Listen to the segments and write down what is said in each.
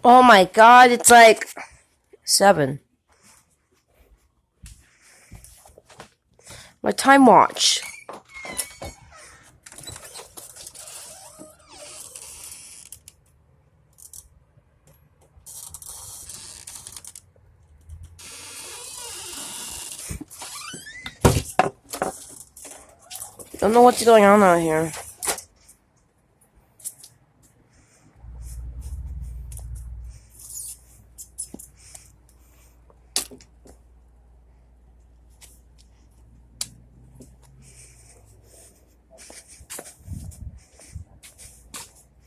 Oh my god, it's like 7. My time watch. Don't know what's going on out here.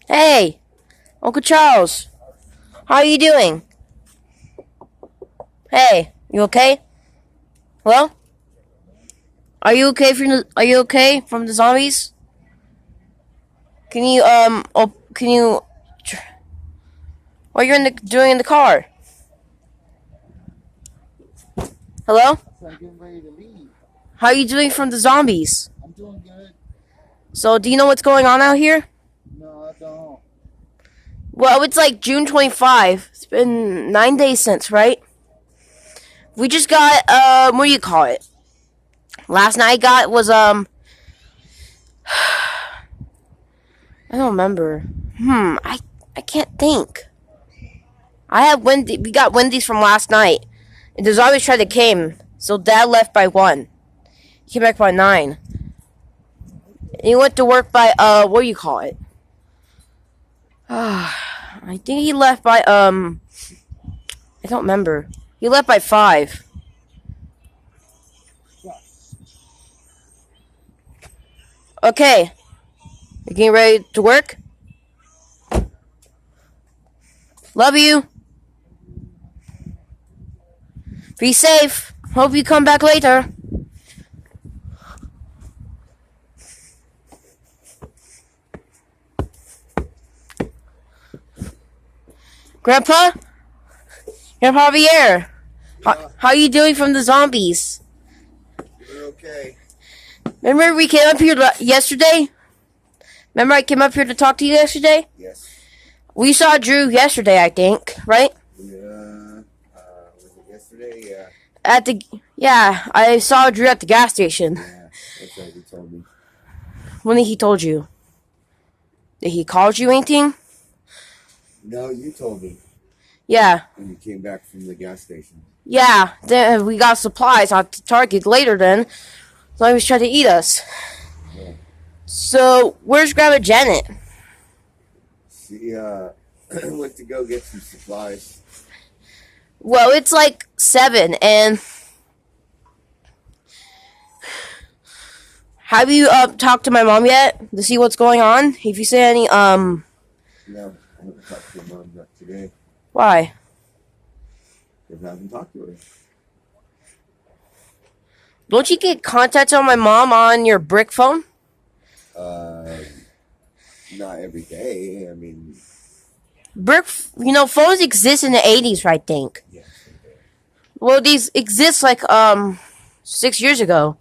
Hey, Uncle Charles, how are you doing? Hey, you okay? Hello? Are you okay from the zombies? Can you what you're doing in the car? Hello? I'm getting ready to leave. How are you doing from the zombies? I'm doing good. So, do you know what's going on out here? No, I don't. Well, it's like June 25. It's been 9 days since, right? We just got, what do you call it? Last night I got was, I don't remember. I can't think. We got Wendy's from last night. And the zombies tried to came. So Dad left by 1. He came back by 9. And he went to work by, what do you call it? I think he left by, I don't remember. He left by 5. Okay. You getting ready to work? Love you. Be safe. Hope you come back later. Grandpa? Grandpa Javier. How are you doing from the zombies? We're okay. Remember we came up here yesterday? Remember I came up here to talk to you yesterday? Yes. We saw Drew yesterday, I think, right? Yeah. Was it yesterday? Yeah. I saw Drew at the gas station. Yeah. That's what he told me. When he told you? Did he call you anything? No, you told me Yeah. when you came back from the gas station. Yeah. Then we got supplies at Target later then. So he was trying to eat us. Yeah. So, where's Grandma Janet? She went to go get some supplies. Well, it's like 7, and have you talked to my mom yet to see what's going on? If you say any No, I haven't talked to your mom yet today. why? Because I haven't talked to her. Don't you get contacts on my mom on your brick phone? Not every day. I mean, Phones exist in the 80s, I think. yes, every day. Well, these exist like 6 years ago.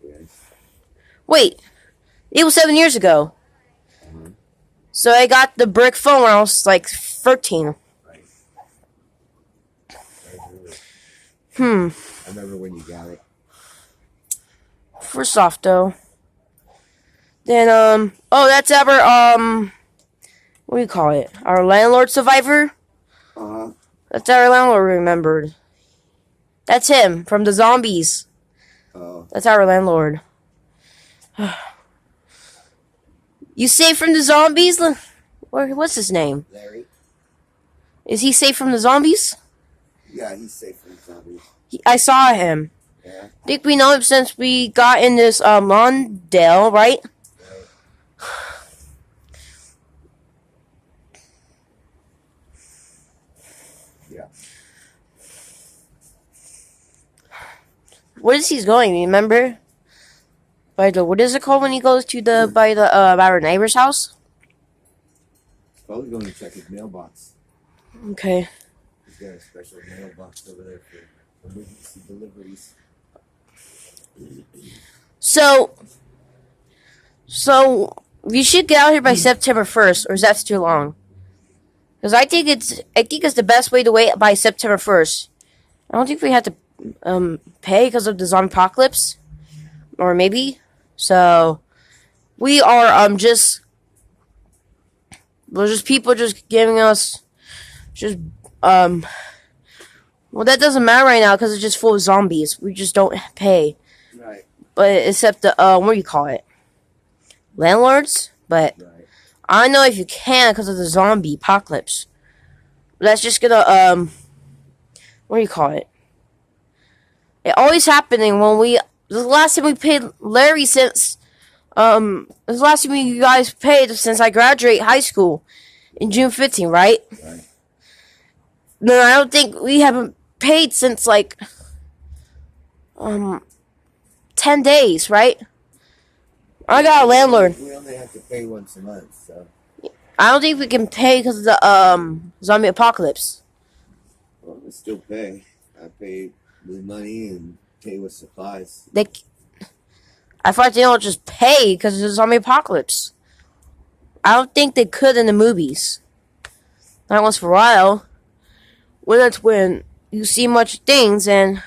Yes. Wait, it was 7 years ago. Mhm. So I got the brick phone when I was like 13. Right. I remember. Hmm. I remember when you got it. First off, though. Then, that's our, what do you call it? Our landlord survivor? Uh-huh. That's our landlord remembered. That's him from the zombies. Oh. That's our landlord. You safe from the zombies? What's his name? Larry? Is he safe from the zombies? Yeah, he's safe from zombies. I saw him. Yeah. I think we know him since we got in this, Lawndale, right? Right. Yeah. Where is he going, remember? What is it called when he goes to by our neighbor's house? He's probably going to check his mailbox. Okay. He's got a special mailbox over there for emergency deliveries. So we should get out here by September 1st, or is that too long? Because I think it's the best way to wait by September 1st. I don't think we have to pay because of the zombie apocalypse, or maybe. So we are there's just people just giving us just well, that doesn't matter right now because it's just full of zombies. We just don't pay. Right. But except the what do you call it? Landlords. But Right. I don't know if you can because of the zombie apocalypse. That's just gonna what do you call it? It always happening when we. This is the last time we paid Larry since this is the last time you guys paid since I graduate high school in June 15th, right? Right. No, I don't think we haven't paid since like 10 days, right? I got a landlord. We only have to pay once a month, so. I don't think we can pay because of the zombie apocalypse. Well, we still pay. I pay with money and pay with supplies. I thought they don't just pay because of the zombie apocalypse. I don't think they could in the movies. Not once for a while. Well, that's when you see much things and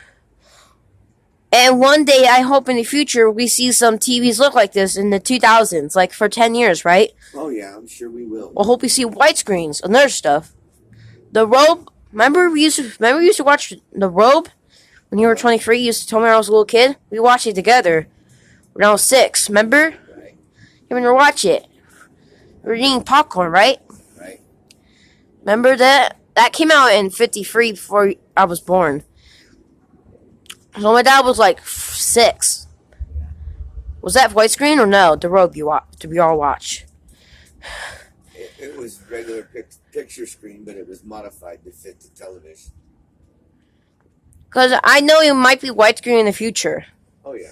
one day I hope in the future we see some TVs look like this in the 2000s, like for 10 years, right? Oh yeah, I'm sure we will. I hope we see white screens and other stuff. The Robe. Remember we used to watch The Robe when you were 23. You used to tell me when I was a little kid. We watched it together when I was 6. Remember? Right. You remember watch it? We were eating popcorn, right? Right. Remember that? That came out in 53 before I was born. So my dad was like 6. Was that widescreen or no? The Robe you all watch. It was regular picture screen, but it was modified to fit the television. Because I know it might be widescreen in the future. Oh yeah,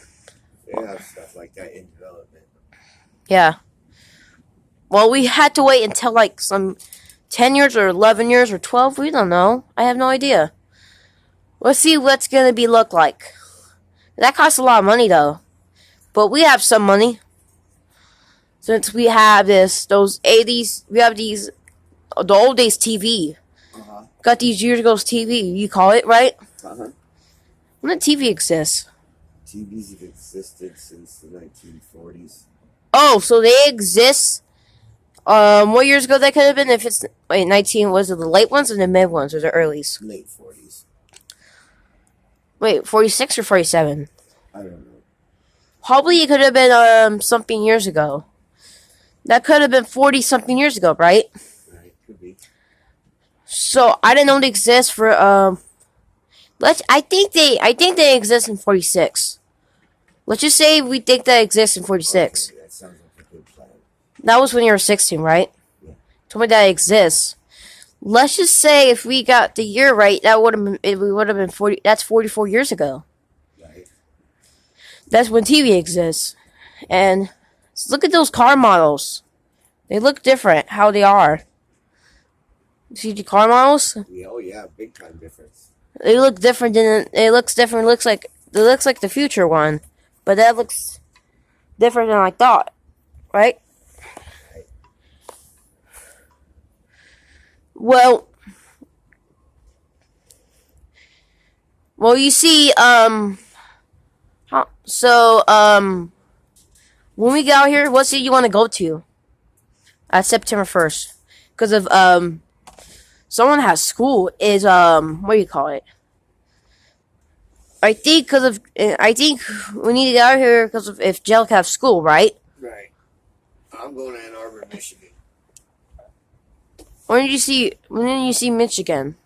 they have stuff like that in development. Yeah. Well, we had to wait until like some 10 years or 11 years or 12. We don't know. I have no idea. Let's see what's going to be look like. That costs a lot of money though. But we have some money. Since we have those 80s, we have the old days TV. Uh-huh. Got these years ago's TV, you call it, right? Uh-huh. When did TV exist? TVs have existed since the 1940s. Oh, so they exist. What years ago that could have been? If it's 19, was it the late ones or the mid ones or the earlies? Late 40s. Wait, 46 or 47? I don't know. Probably it could have been something years ago. That could have been 40 something years ago, right? Right, could be. So I didn't know they exist for I think they exist in 46. Let's just say we think they exist in 46. Okay, that sounds like a good plan. That was when you were 16, right? Yeah. Told me that exists. Let's just say if we got the year right, we would have been 40. That's 44 years ago. Right. That's when TV exists. And look at those car models. They look different. How they are. See the car models? Yeah, oh yeah, big time difference. They look different than it looks different. It looks like the future one, but that looks different than I thought, right? Well, you see, when we get out here, what city you want to go to? September 1st, because of someone has school is what do you call it? I think we need to get out here because of if Jellic have school, right? Right. I'm going to Ann Arbor, Michigan. When did you see Michigan?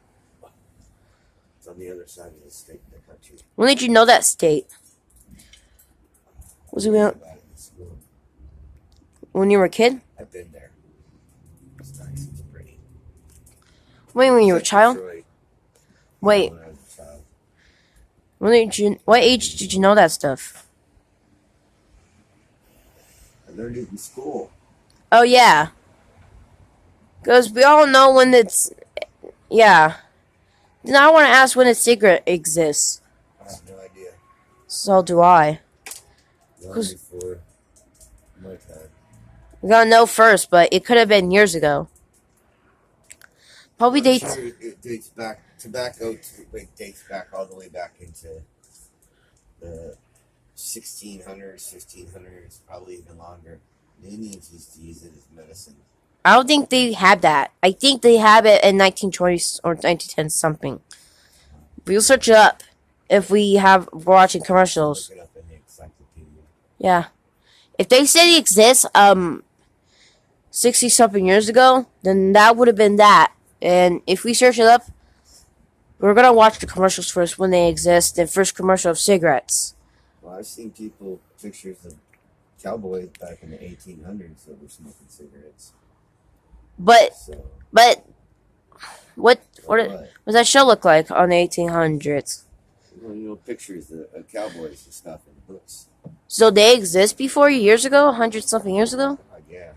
It's on the other side of the state, the country. When did you know that state? Was it About it in school. when you were a kid? I've been there. It's nice. It's pretty. Wait, when you were a child? Detroit, Wait, when I was a child. what age did you know that stuff? I learned it in school. Oh yeah. Because we all know when it's yeah. Then I want to ask when a secret exists. I have no idea. So do I. Long 'Cause- before my time. We gotta know first, but it could have been years ago. Probably I'm dates. sure it dates back. Tobacco dates back all the way back into the 1600s, 1500s, probably even longer. The Indians used to use it as medicine. I don't think they have that. I think they have it in 1920s or 1910s something. We'll search it up if we have we're watching commercials. Look it up in the encyclopedia. Yeah. If they said it exists 60 something years ago, then that would have been that. And if we search it up, we're gonna watch the commercials first when they exist. The first commercial of cigarettes. Well, I've seen pictures of cowboys back in the 1800s that were smoking cigarettes. But So, what what? does that show look like on the 1800s? Well, pictures of cowboys and stuff in books. So they exist before years ago, 100 something years ago. Yeah.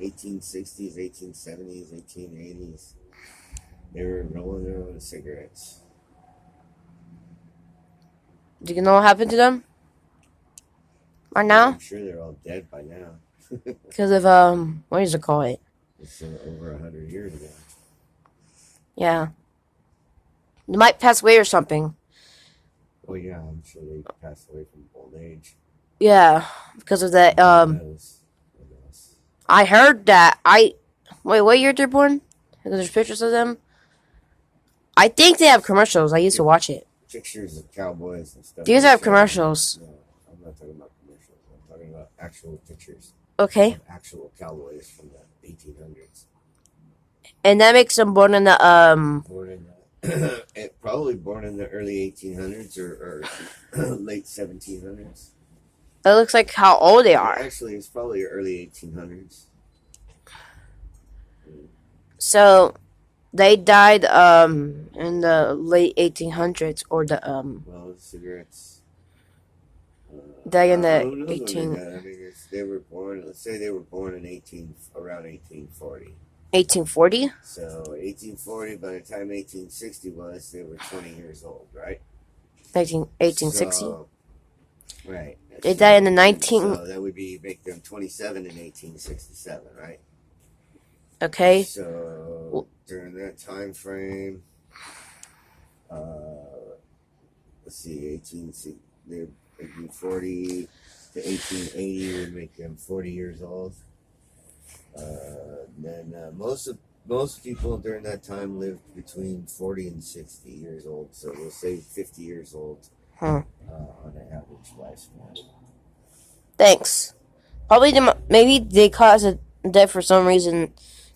1860s, 1870s, 1880s. They were rolling their own cigarettes. Do you know what happened to them? Right now? I'm sure they're all dead by now. Because of what does it call it? It's over 100 years ago. Yeah. They might pass away or something. Well, yeah, I'm sure they passed away from old age. Yeah, because of that. Who knows? I heard that. Wait, what year they're born? Because there's pictures of them. I think they have commercials. I used to watch it. Pictures of cowboys and stuff. These have commercials. No, I'm not talking about commercials. I'm talking about actual pictures Okay. of actual cowboys from the 1800s. And that makes them born in the Born in probably born in the early 1800s or late 1700s. That looks like how old they are. Actually, it's probably early 1800s. So they died in the late 1800s or the Well, cigarettes. died in I the don't know when 18 they died. I mean, they were born. Let's say they were born in around 1840. 1840. So 1840. By the time 1860 was, they were 20 years old, right? 1860. So, right. They died in the 19. So that would make them 27 in 1867, right? Okay. So during that time frame, let's see, 1840 to 1880 would make them 40 years old. Then most people during that time lived between 40 and 60 years old. So we'll say 50 years old on an average lifespan. Thanks. Probably maybe they caused a death for some reason.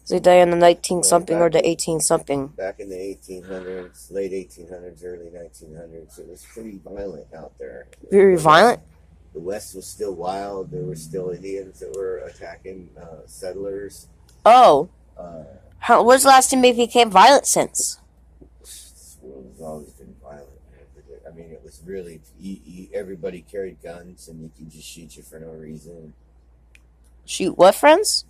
They died in the 19 something or the 18 something. Back in the 1800s, late 1800s, early 1900s, it was pretty violent out there. Very violent. The West was still wild. There were still Indians that were attacking settlers. Oh. When's the last time they became violent since? This world has always been violent. I mean, it was really everybody carried guns, and you could just shoot you for no reason. Shoot what, friends?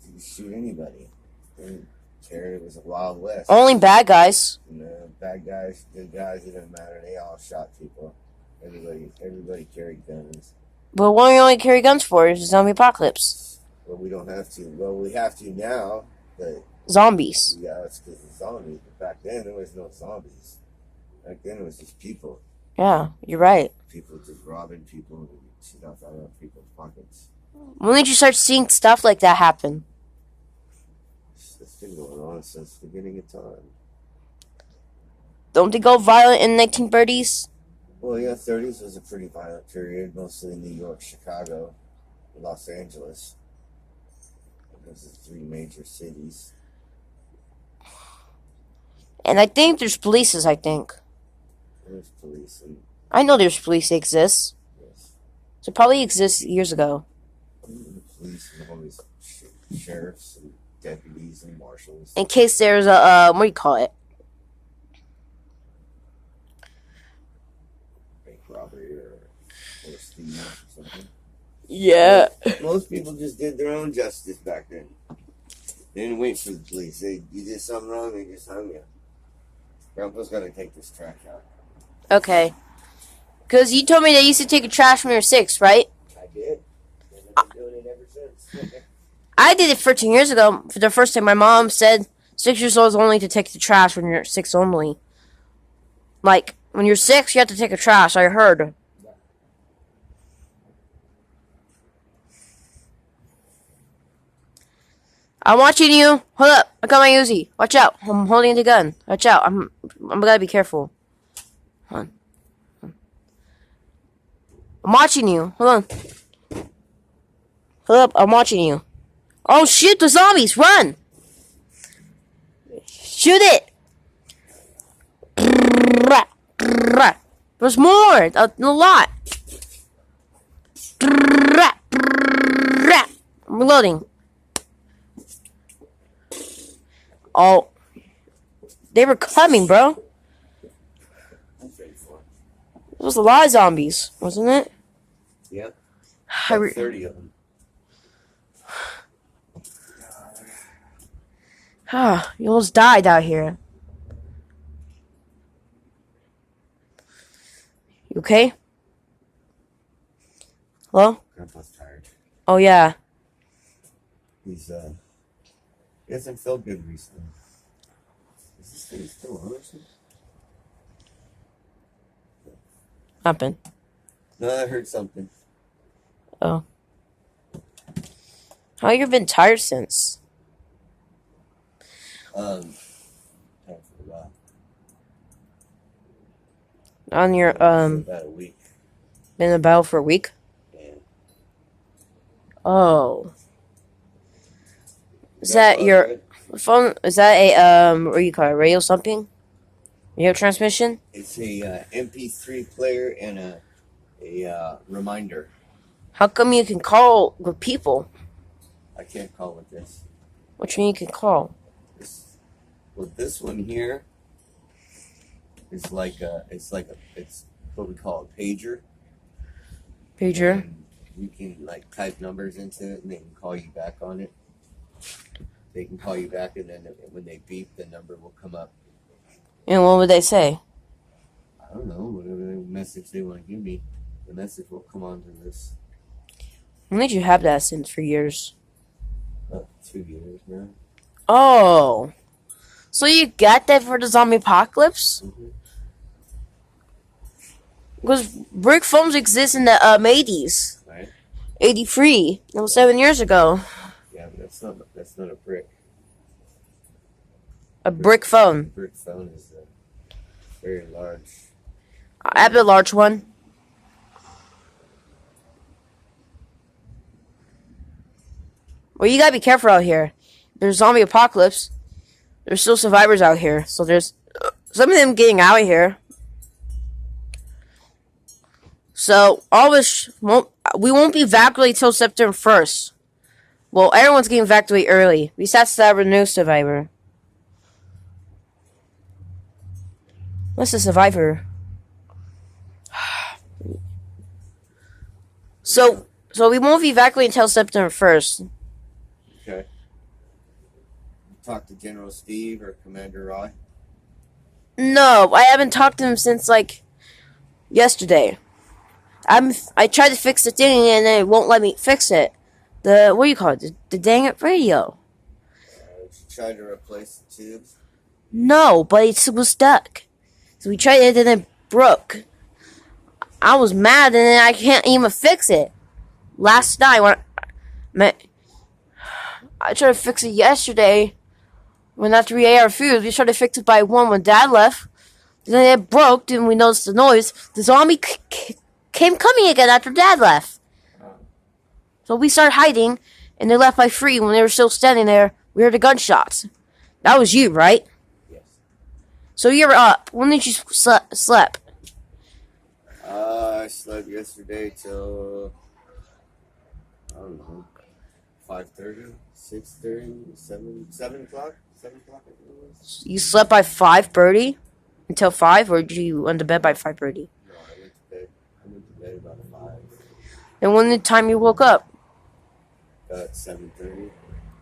You could shoot anybody. Didn't care. It was a Wild West. Only bad guys. Bad guys, good guys, it didn't matter. They all shot people. Everybody carried guns. But what do you only carry guns for? Is the zombie apocalypse. Well, we don't have to. Well, we have to now, but Zombies. yeah, it's because of zombies. But back then, there was no zombies. Back then, it was just people. Yeah, you're right. People just robbing people and stuff out of people's pockets. When did you start seeing stuff like that happen? It's been going on since the beginning of time. Don't they go violent in the 1930s? Well, yeah, 30s was a pretty violent period, mostly in New York, Chicago, Los Angeles. Those are three major cities. And I think there's police, I think. There's police. I know there's police that exist. Yes. So it probably exists years ago. The police and all these sheriffs and deputies and marshals. In case there's a, what do you call it? Bank robbery or stealing or something. Yeah. Most people just did their own justice back then. They didn't wait for the police. You did something wrong, they just hung you. Grandpa's gonna take this trash out. Okay. Because you told me they used to take a trash when you were 6, right? I did. And I've been doing it ever since. I did it 13 years ago. For the first time, my mom said 6 years old is only to take the trash when you're 6 only. Like, when you're 6, you have to take a trash, I heard. I'm watching you. Hold up. I got my Uzi. Watch out. I'm holding the gun. Watch out. I'm gotta be careful. Hold on. I'm watching you. Hold on. Hold up. I'm watching you. Oh, shoot the zombies. Run. Shoot it. There's more. A lot. I'm reloading. Oh. They were coming, bro. It was a lot of zombies, wasn't it? Yep. Like 30 of them. You almost died out here. You okay? Hello? Grandpa's tired. Oh, yeah. He hasn't felt good recently. Is this thing still on or something? Happened. No, I heard something. Oh. How you been tired since? Time for a while. On your, About a week. been in the battle for a week? Yeah. Oh. Is that your phone? Is that a, what do you call it? Radio something? Radio transmission? It's a MP3 player and a reminder. How come you can call with people? I can't call with this. Which one you can call? This one here is it's what we call a pager. Pager? And you can like type numbers into it and they can call you back on it. They can call you back and then when they beep, the number will come up. And what would they say? I don't know, whatever message they want to give me, the message will come onto this. When did you have that since for years? 2 years now. Oh. So you got that for the zombie apocalypse? Mm-hmm. Because brick phones exist in the 80s. Right? 83. That was 7 years ago. Yeah, but that's not a brick. A brick phone. A brick phone is very large. I have the large one. Well, you gotta be careful out here. There's zombie apocalypse. There's still survivors out here. So there's some of them getting out of here. So all of us we won't be evacuated till September 1st. Well, everyone's getting evacuated early. Besides the new survivor. What's the survivor? So we won't be evacuated until September 1st. Okay. Talk to General Steve or Commander Roy? No, I haven't talked to him since like yesterday. I tried to fix the thing and it won't let me fix it. What do you call it? The dang it radio. Try to replace the tubes? No, but it was stuck. So we tried it and it broke. I was mad and then I can't even fix it. Last night when I tried to fix it yesterday. When after we ate our food, we tried to fix it by 1 when Dad left. Then it broke and we noticed the noise. The zombie came coming again after Dad left. So we started hiding and they left by 3 when they were still standing there. We heard the gunshots. That was you, right? Yes. So you're up. When did you sleep? I slept yesterday till, I don't know, 5:30, 6:30, 7 o'clock? 7 o'clock, I think it was. You slept by 5:30 until 5, or did you went to bed by 5:30? No, I went to bed about 5. And when the time you woke up? About 7:30.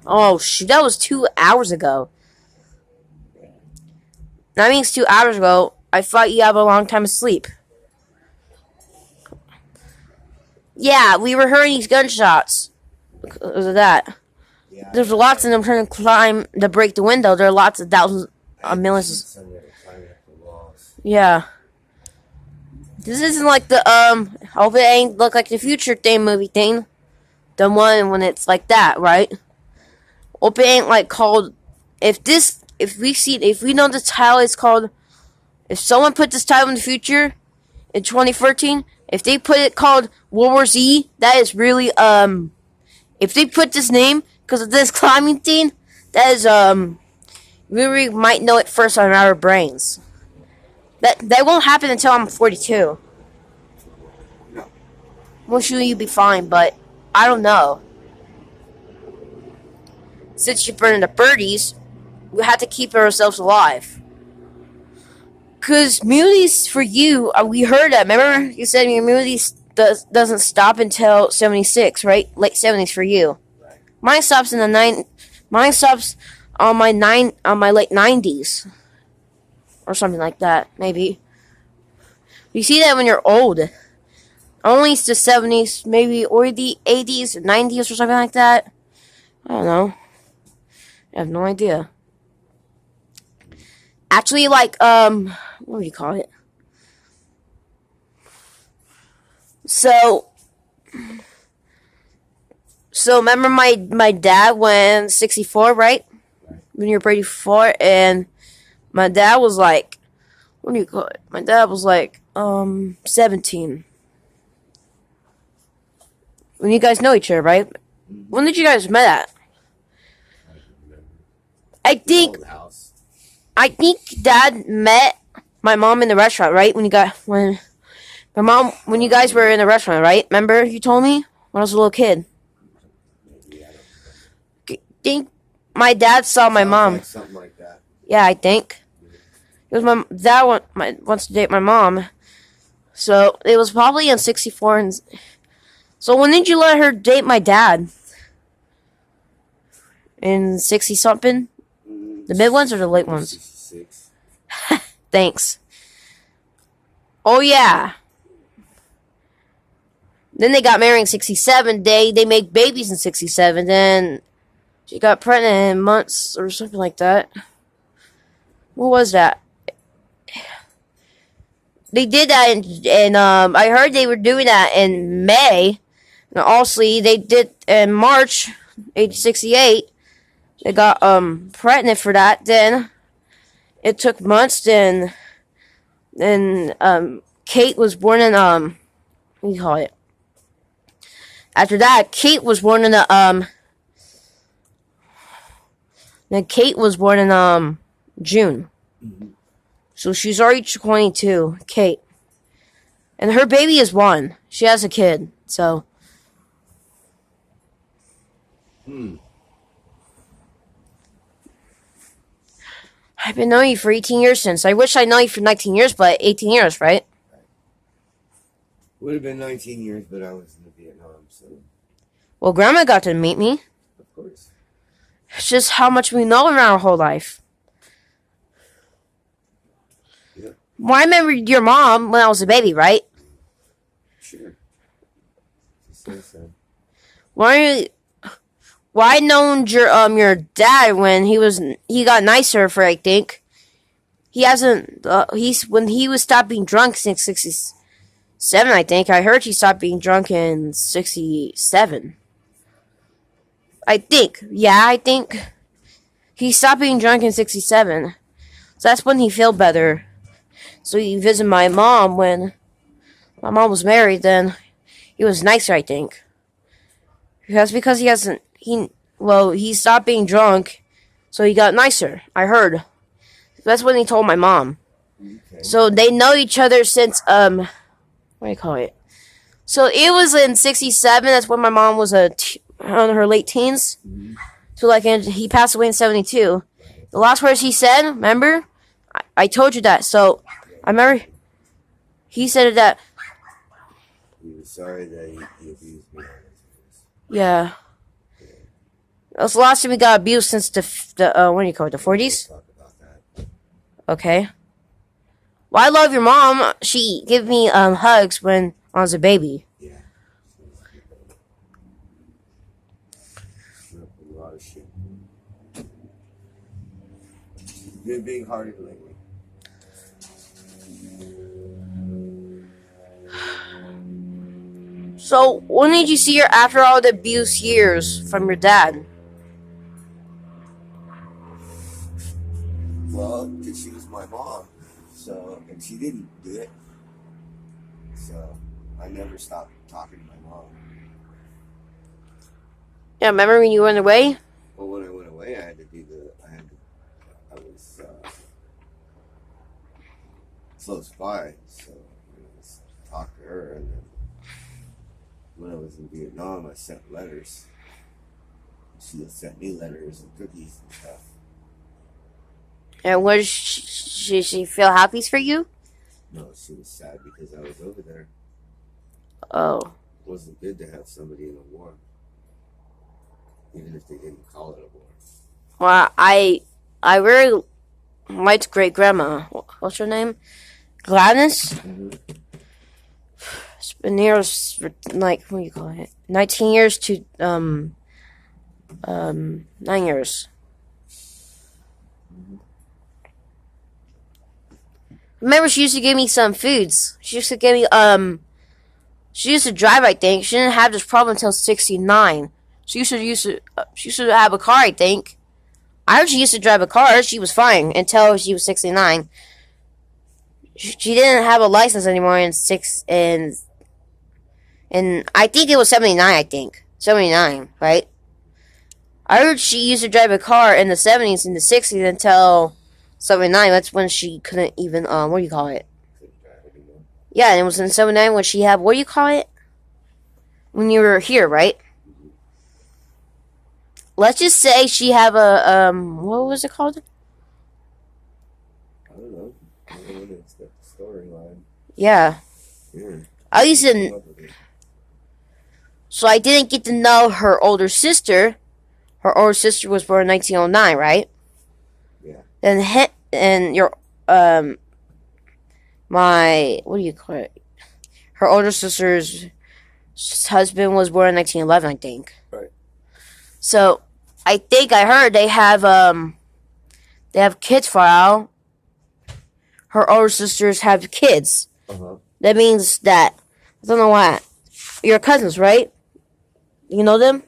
Oh shoot, that was 2 hours ago. Yeah. That means 2 hours ago. I thought you had a long time of sleep. Yeah, we were hearing these gunshots. Because of that. Yeah, There's lots of them trying to climb to break the window. There are lots of thousands of millions. Some that are climbing up the walls. Yeah. This isn't like the hope it ain't look like the future thing movie thing. The one when it's like that, right? Hope it ain't like called if we know the title is called if someone put this title in the future in 2013, if they put it called World War Z, that is really if they put this name because of this climbing thing, that is we might know it first on our brains. That won't happen until I'm 42. No. Most sure you'd be fine, but I don't know. Since you're burning the birdies, we have to keep ourselves alive. Because immunity's for you, we heard that. Remember, you said your immunity doesn't stop until 76, right? Late 70s for you. Right. Mine stops in the Mine stops on my late 90s, or something like that. Maybe you see that when you're old. Only it's the 70s, maybe, or the 80s, 90s, or something like that. I don't know. I have no idea. Actually, like, what do you call it? So remember my dad went 64, right? When you were 34, and my dad was like, what do you call it? My dad was like, 17. When you guys know each other, right? When did you guys met at? I think Dad met my mom in the restaurant, right? When you guys were in the restaurant, right? Remember you told me when I was a little kid. I think my dad saw my mom. Like something like that. Yeah, I think it was my dad wants to date my mom, so it was probably in 64. And so when did you let her date my dad? In 60 something? The mid ones or the late ones? 66. Thanks. Oh yeah. Then they got married in 67. They make babies in 67. Then she got pregnant in months or something like that. What was that? They did that in I heard they were doing that in May. And also they did in March, age 68. They got pregnant for that. Then it took months. Then Kate was born in what do you call it? After that, Kate was born in then Kate was born in June. Mm-hmm. So she's already 22, Kate. And her baby is 1. She has a kid. So I've been knowing you for 18 years since. I wish I'd known you for 19 years, but 18 years, right? Would have been 19 years, but I was in Vietnam, so. Well, Grandma got to meet me. Of course. It's just how much we know in our whole life. Yeah. Well, I remember your mom when I was a baby, right? Sure. So. Why known your dad when he got nicer for I think he hasn't when he was stopped being drunk since 67 I think I heard he stopped being drunk in 67 I think he stopped being drunk in 67 so that's when he felt better so he visited my mom when my mom was married then he was nicer I think that's because he stopped being drunk, so he got nicer. I heard. That's when he told my mom. Okay. So they know each other since what do you call it? So it was in 67. That's when my mom was on her late teens. Mm-hmm. So he passed away in 72. The last words he said, remember? I told you that. So I remember he said that. He was sorry that he abused me. Yeah. That's the last time we got abused since the what do you call it, the 40s? Talk about that. Okay. Well, I love your mom. She gave me hugs when I was a baby. Yeah. A lot of shit. been being harder lately. So, when did you see her after all the abuse years from your dad? Well, because she was my mom, so, and she didn't do it. So, I never stopped talking to my mom. Yeah, remember when you went away? Well, when I went away, I was close by, so I just talked to her, and then when I was in Vietnam, I sent letters. She sent me letters and cookies and stuff. And was she feel happy for you? No, she was sad because I was over there. Oh. It wasn't good to have somebody in a war, even if they didn't call it a war. Well, I really liked great grandma. What's her name? Gladys. Mm-hmm. It's been years, like what do you call it? 19 years to 9 years. Remember, she used to give me some foods. She used to give me She used to drive. I think she didn't have this problem until 69. She used to have a car. I think. I heard she used to drive a car. She was fine until she was 69. She didn't have a license anymore in I think it was 79. I think 79, right? I heard she used to drive a car in the 70s and the 60s until 79. That's when she couldn't even what do you call it? Couldn't drive anymore. Yeah, and it was in 79 when she had what do you call it? When you were here, right? Let's just say she have a what was it called? I don't know. It's got the storyline. Yeah. Yeah. I used to. So I didn't get to know her older sister. Her older sister was born in 1909, right? Yeah. And your my what do you call it? Her older sister's husband was born in 1911, I think. Right. So I think I heard they have kids for Al. Her older sisters have kids. Uh-huh. That means that I don't know why. Your cousins, right? You know them?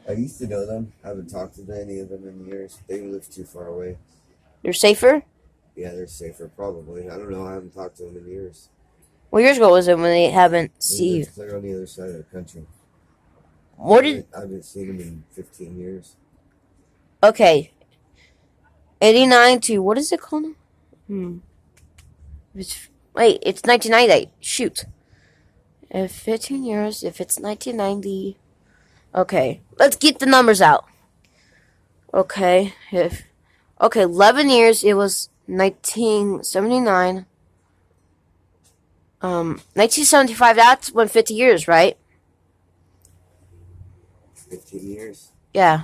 I used to know them. I haven't talked to any of them in years. They live too far away. They're safer? Yeah, they're safer, probably. I don't know. I haven't talked to them in years. What years ago was it when they haven't seen you? They're on the other side of the country. I haven't seen them in 15 years. Okay. 89 to, what is it called? It's 1998. Shoot. If 15 years, if it's 1990. Okay, let's get the numbers out. Okay, 11 years, it was 1979. 1975, that's when 50 years, right? 15 years? Yeah.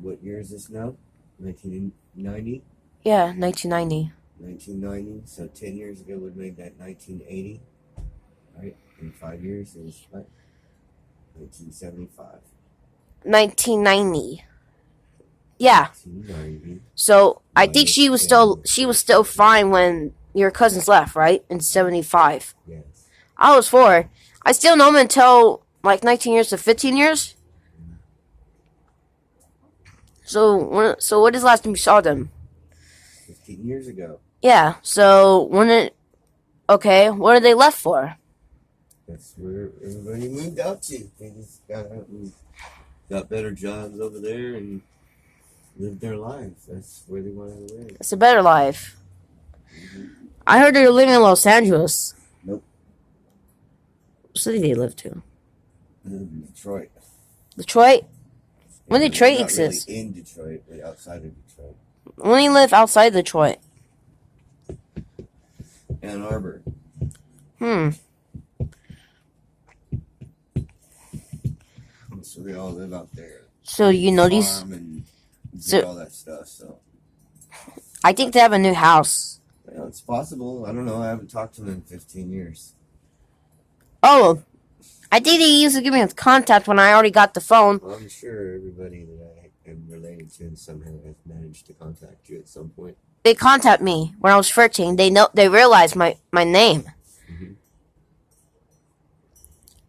What year is this now? 1990? Yeah, 1990. 1990, so 10 years ago would make that 1980, right? In 5 years, it was what? 1975. 1990. Yeah. 1990. So I think she was still fine when your cousins left, right? In 75. Yes. I was 4. I still know them until like 19 years to 15 years. So what is the last time you saw them? 15 years ago. Yeah. So what are they left for? That's where everybody moved out to. They just got out and got better jobs over there and lived their lives. That's where they wanted to live. It's a better life. I heard they were living in Los Angeles. Nope. What city they live to? Detroit. Detroit? When did Detroit Not exist? Really in Detroit, but outside of Detroit. When do you live outside Detroit? Ann Arbor. So they all live out there. So you know these. And do all that stuff. So I think they have a new house. Yeah, it's possible. I don't know. I haven't talked to them in 15 years. Oh, I think they used to give me contact when I already got the phone. Well, I'm sure everybody that I am related to and somehow have managed to contact you at some point. They contact me when I was 13. They realized my name. Mhm.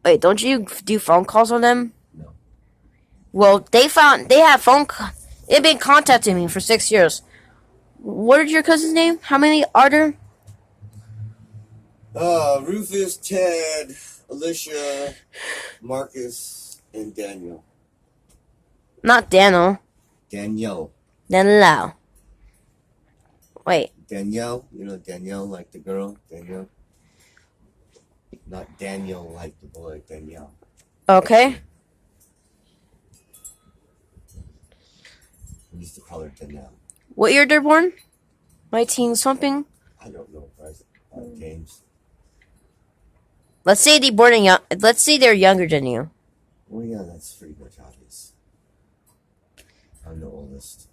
Wait, don't you do phone calls on them? No. Well, they have they've been contacting me for 6 years. What is your cousin's name? How many are there? Rufus, Ted, Alicia, Marcus, and Daniel. Not Daniel. Danielle. Danielle. Wait. Danielle, you know Danielle, like the girl, Danielle. Not Daniel, like the boy, Danielle. Okay. We used to call her Danielle. What year they're born? 19 something. I don't know, James. Let's say Let's say they're younger than you. Well, yeah, that's pretty much obvious. I'm the oldest.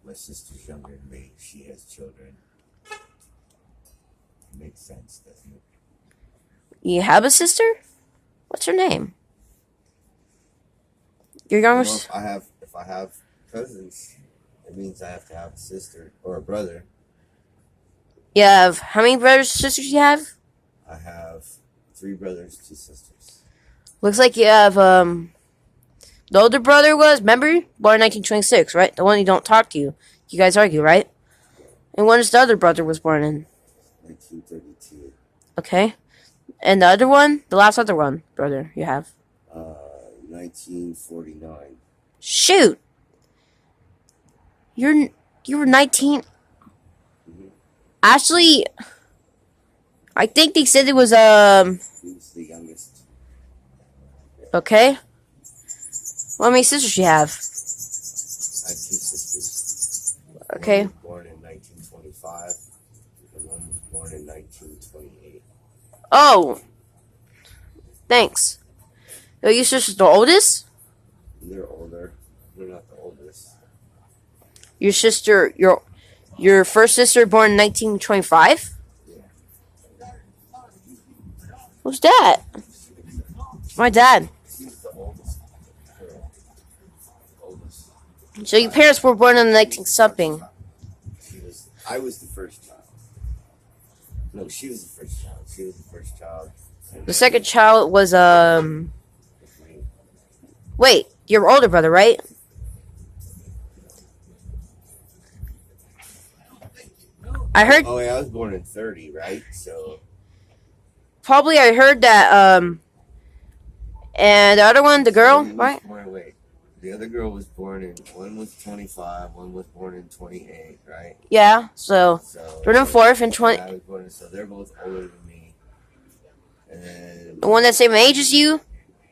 My sister's younger than me. She has children. It makes sense, doesn't it? You have a sister? What's her name? Your younger. Well, if I have cousins, it means I have to have a sister or a brother. You have how many brothers and sisters you have? I have 3 brothers, 2 sisters. Looks like you have the older brother was, remember, born in 1926, right? The one who don't talk to you. You guys argue, right? And when is the other brother was born in? 1932. Okay. And the other one, the last other one, brother, you have. 1949. Shoot. You were 19. Mhm. Actually, I think they said it was He was the youngest. Okay. How many sisters you have? I have 2 sisters. Okay. One was born in 1925, and one was born in 1928. Oh. Thanks. Are you sisters the oldest? They're older. They're not the oldest. Your sister, your first sister born in 1925? Yeah. Who's that? My dad. She's the oldest girl. Oldest. So your parents were born in 19 something. I was the first child. No, she was the first child. She was the first child. The second child was Me. wait, your older brother, right? I heard Oh, yeah, I was born in 30, right? So probably I heard that and the other one, the girl, right? Wait. The other girl was born in, one was 25, one was born in 28, right? Yeah. So So third and fourth and 20. I was born, so they're both older than me. And then The one that's same age as you,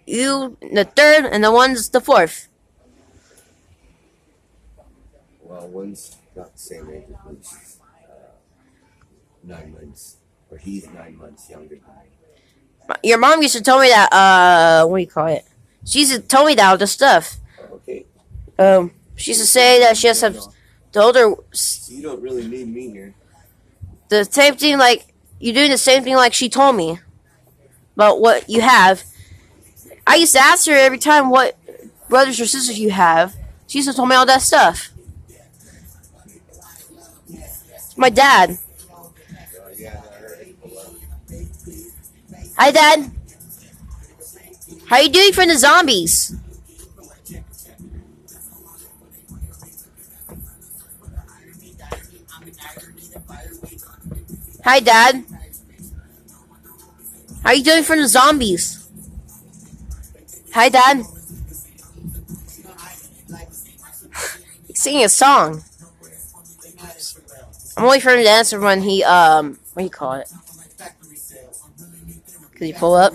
the third, and the one's the fourth. well, one's not the same age as me. She's 9 months, or he's 9 months younger than me. Your mom used to tell me that what do you call it? She used to tell me that all this stuff. Okay. She used to say that she has to have the older, So you don't really need me here. the same thing like you're doing the same thing like she told me about what you have. I used to ask her every time what brothers or sisters you have. She used to tell me all that stuff. It's my dad. Yeah, I heard it. Hi, Dad. How you doing from the zombies? Hi, Dad. How you doing from the zombies? Hi, Dad. He's singing a song. I'm waiting for him to answer when he what do you call it? Could you pull up?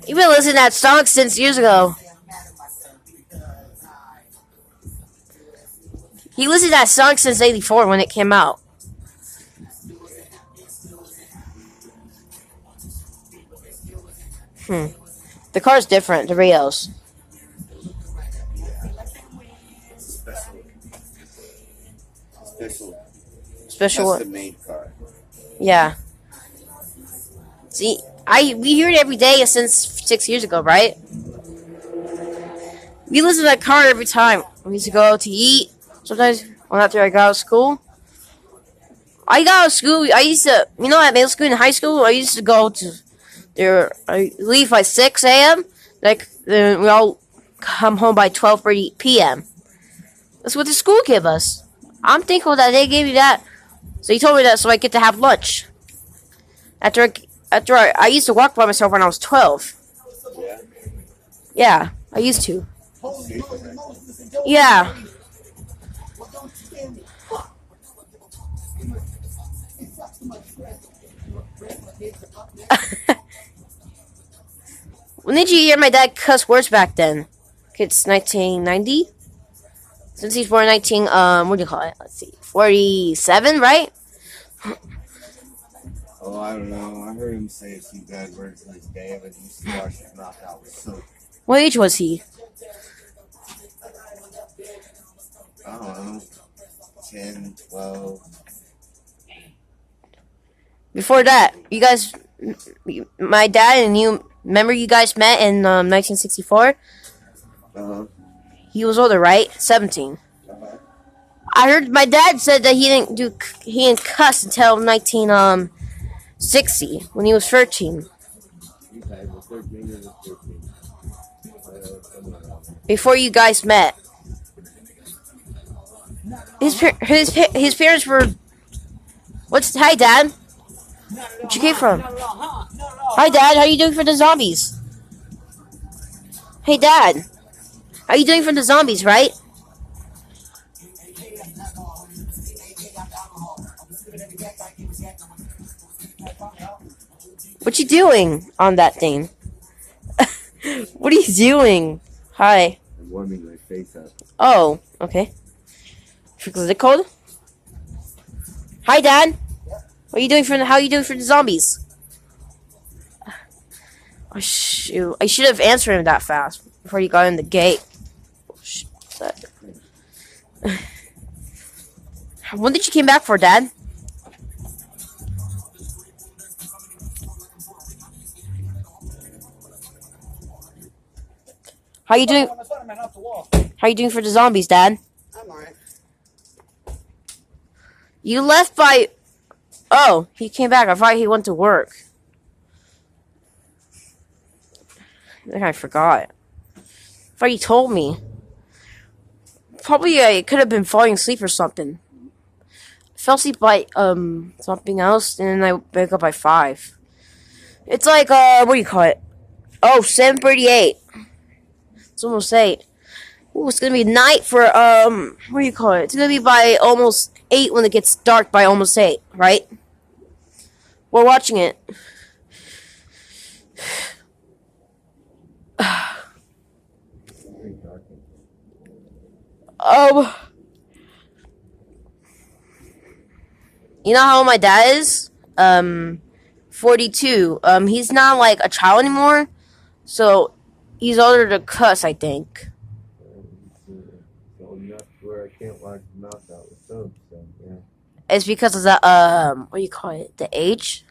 You've been listening to that song since years ago. He listened to that song since '84 when it came out. The car's different, the Rios. Special That's one. the main car. Yeah. See, we hear it every day since 6 years ago, right? We listen to that car every time. We used to go out to eat. Sometimes when after I got out of school. I got out of school. I used to, at middle school and high school, I used to go to there. I leave by 6 a.m. Like, then we all come home by 12:30 p.m. That's what the school gave us. I'm thankful that they gave me that. So he told me that so I get to have lunch. After I used to walk by myself when I was 12. Yeah. Yeah, I used to. Yeah. When did you hear my dad cuss words back then? It's 1990? Since he's born 19, what do you call it? Let's see, 47, right? Oh, I don't know. I heard him say a few bad words in his day, but he used to wash his mouth out with soap. What age was he? I don't know. 10, 12. Before that, you guys, my dad and you, remember you guys met in 1964? Uh-huh. He was older, right? 17. Uh-huh. I heard my dad said that he didn't cuss until 1960 when he was 13. Okay, well, 13 is 13. Before you guys met. His parents were. Hi, Dad. Where'd you came from? Hi, Dad. How you doing for the zombies? Hey, Dad. How you doing for the zombies, right? What you doing on that thing? What are you doing? Hi. I'm warming my face up. Oh, okay. Is it cold? Hi, Dad. What are you doing how are you doing for the zombies? Oh, shoot. I should have answered him that fast before you got in the gate. Oh, shoot. When did you came back for, Dad? How you doing? How you doing for the zombies, Dad? I'm alright. You left by. Oh, he came back. I thought he went to work. I think I forgot. I thought you told me. Probably I could have been falling asleep or something. I fell asleep by something else, and then I woke up by 5. It's like what do you call it? Oh, 7:38. It's almost 8. Ooh, it's gonna be night for what do you call it? It's gonna be by almost 8 when it gets dark by almost 8, right? We're watching it. You know how old my dad is? 42. He's not like a child anymore, so he's older to cuss, I think. Old enough where I can't wash his mouth out with soap, so yeah. It's because of the what do you call it? The age?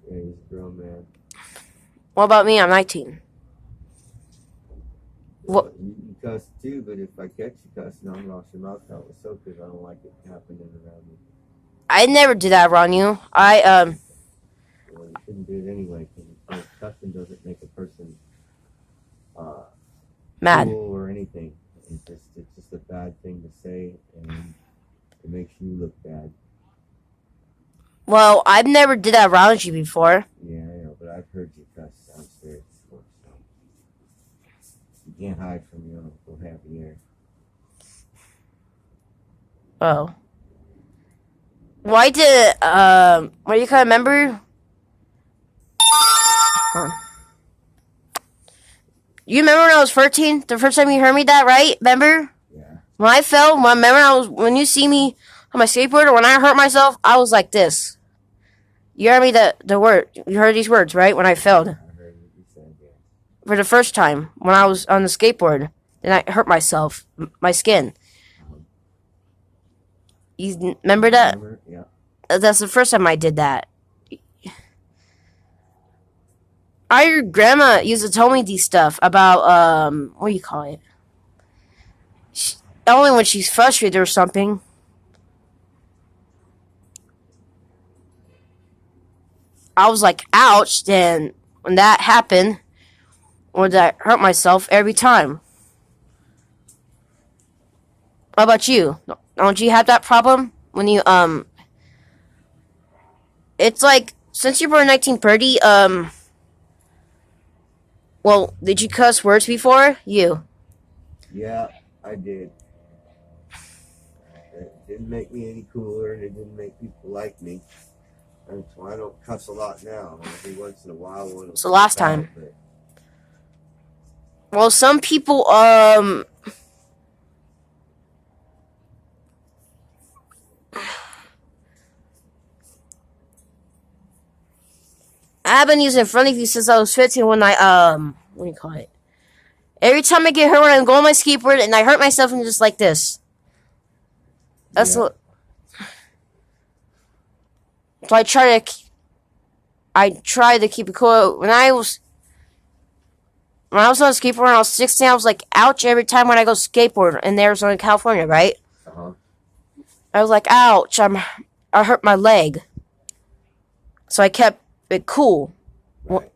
Yeah, he's a grown man. What about me? I'm 19. What? You cuss too, but if I catch you cussing, I'll wash your mouth out with soap because I don't like it happening around me. I never did that around you. Well, you shouldn't do it anyway because cussing doesn't make a person mad. cool or anything. It's just a bad thing to say, and it makes you look bad. Well, I've never did that around you before. Yeah, I know, but I've heard you cuss downstairs before, so you can't hide from your Uncle Javier. Oh. Why did what you kind of remember? Huh. You remember when I was 13? The first time you heard me that, right? Remember? Yeah. When I fell, when you see me on my skateboard or when I hurt myself, I was like this. You heard me the word. You heard these words, right? When I failed. I heard what you said, yeah. For the first time, when I was on the skateboard, then I hurt myself, my skin. You remember that? Remember? Yeah. That's the first time I did that. Our grandma used to tell me these stuff about what do you call it? Only when she's frustrated or something. I was like, ouch, then when that happened, or that I hurt myself every time. How about you? Don't you have that problem? When you, it's like, since you were in 1930, well, did you cuss words before? You. Yeah, I did. It didn't make me any cooler, and it didn't make people like me. That's why I don't cuss a lot now. Every once in a while, when So last time. but Well, some people, I've been using front of you since I was 15 when what do you call it? Every time I get hurt when I'm going on my skateboard and I hurt myself and just like this. That's yeah. what. So I try to keep it cool. When I was on a skateboard when I was 16, I was like, ouch, every time when I go skateboard in Arizona, California, right? Uh-huh. I was like, ouch, I hurt my leg. So I kept it cool. Right.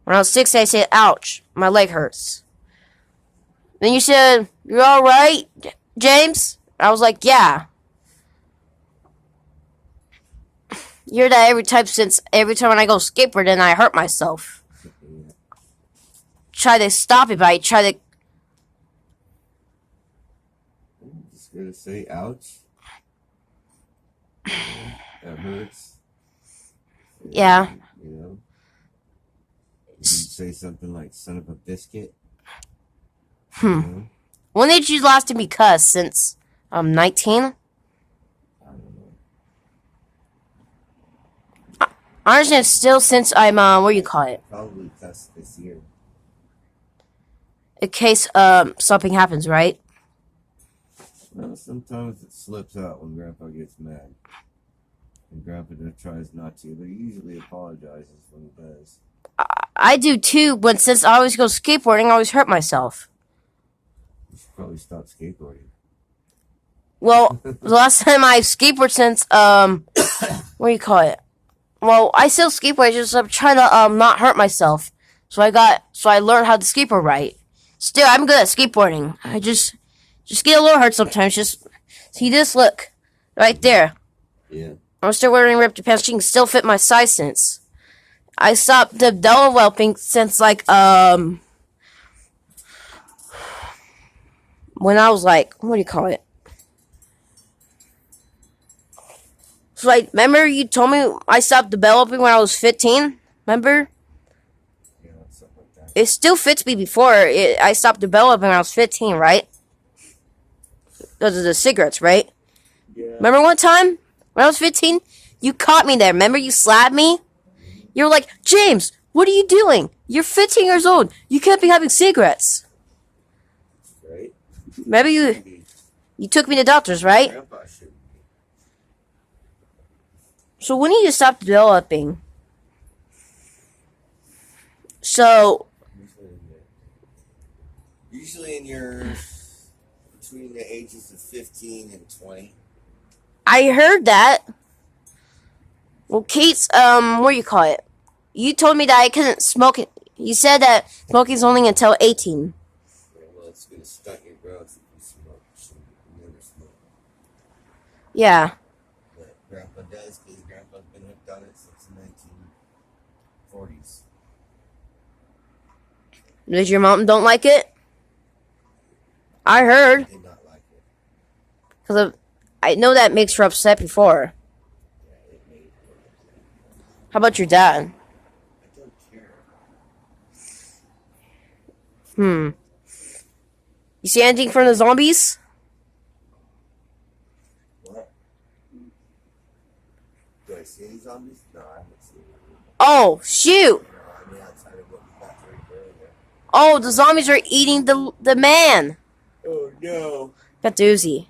When I was 16, I said, ouch, my leg hurts. Then you said, you're all right, James? I was like, yeah. You hear that every time when I go skateboard and I hurt myself. Yeah. Try to stop it, but I try to. I'm just gonna say, ouch. That hurts. Yeah. You know. You say something like "son of a biscuit." You know? When did you last to be cussed? Since 19? I don't know. I understand still since I'm what do you call it? Probably cussed this year. In case something happens, right? Well, sometimes it slips out when Grandpa gets mad. And Grandpa tries not to, but he usually apologizes when he does. I do too, but since I always go skateboarding, I always hurt myself. You should probably stop skateboarding. Well, the last time I skateboarded since what do you call it? Well, I still skateboard, just I'm trying to not hurt myself. So I learned how to skateboard right. Still, I'm good at skateboarding. I just get a little hurt sometimes. Just see this, look, right there. Yeah. I'm still wearing ripped pants. She can still fit my size since. I stopped developing since like when I was like, what do you call it? So like, remember you told me I stopped developing when I was 15? Remember? Yeah, something like that. It still fits me before I stopped developing when I was 15, right? Those are the cigarettes, right? Yeah. Remember one time when I was 15? You caught me there. Remember you slapped me? You were like, James, what are you doing? You're 15 years old. You can't be having cigarettes. Right? Remember you took me to doctors, right? Grandpa should be. So when did you stop developing? So Usually in your between the ages of 15 and 20. I heard that. Well, Kate's what do you call it? You told me that I couldn't smoke it. You said that smoking's only until 18. Yeah, well, it's going to stunt your growth if you smoke. So you never smoke. Yeah. But Grandpa does because Grandpa's been hooked on it since the 1940s. Did your mom don't like it? I heard. Did not like it. Because I know that makes her upset before. Yeah, it made her. How about your dad? I don't care. You see anything from the zombies? What? Do I see any zombies? No, I haven't seen any. Oh, shoot. No, I mean outside of what we got right earlier. Oh, the zombies are eating the man. Oh no. Got the Uzi.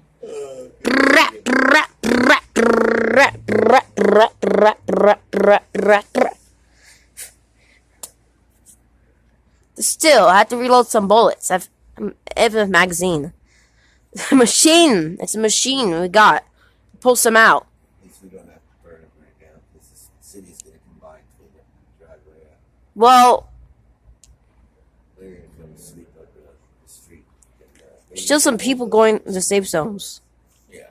Still, I had to reload some bullets. I have a magazine. Machine. It's a machine we got. Pull some out. At least we don't have to burn them right now because the city's going to combine clean up the driveway out. Well, They're going to come and sweep up the street. And, still some people going to safe zones. Yeah.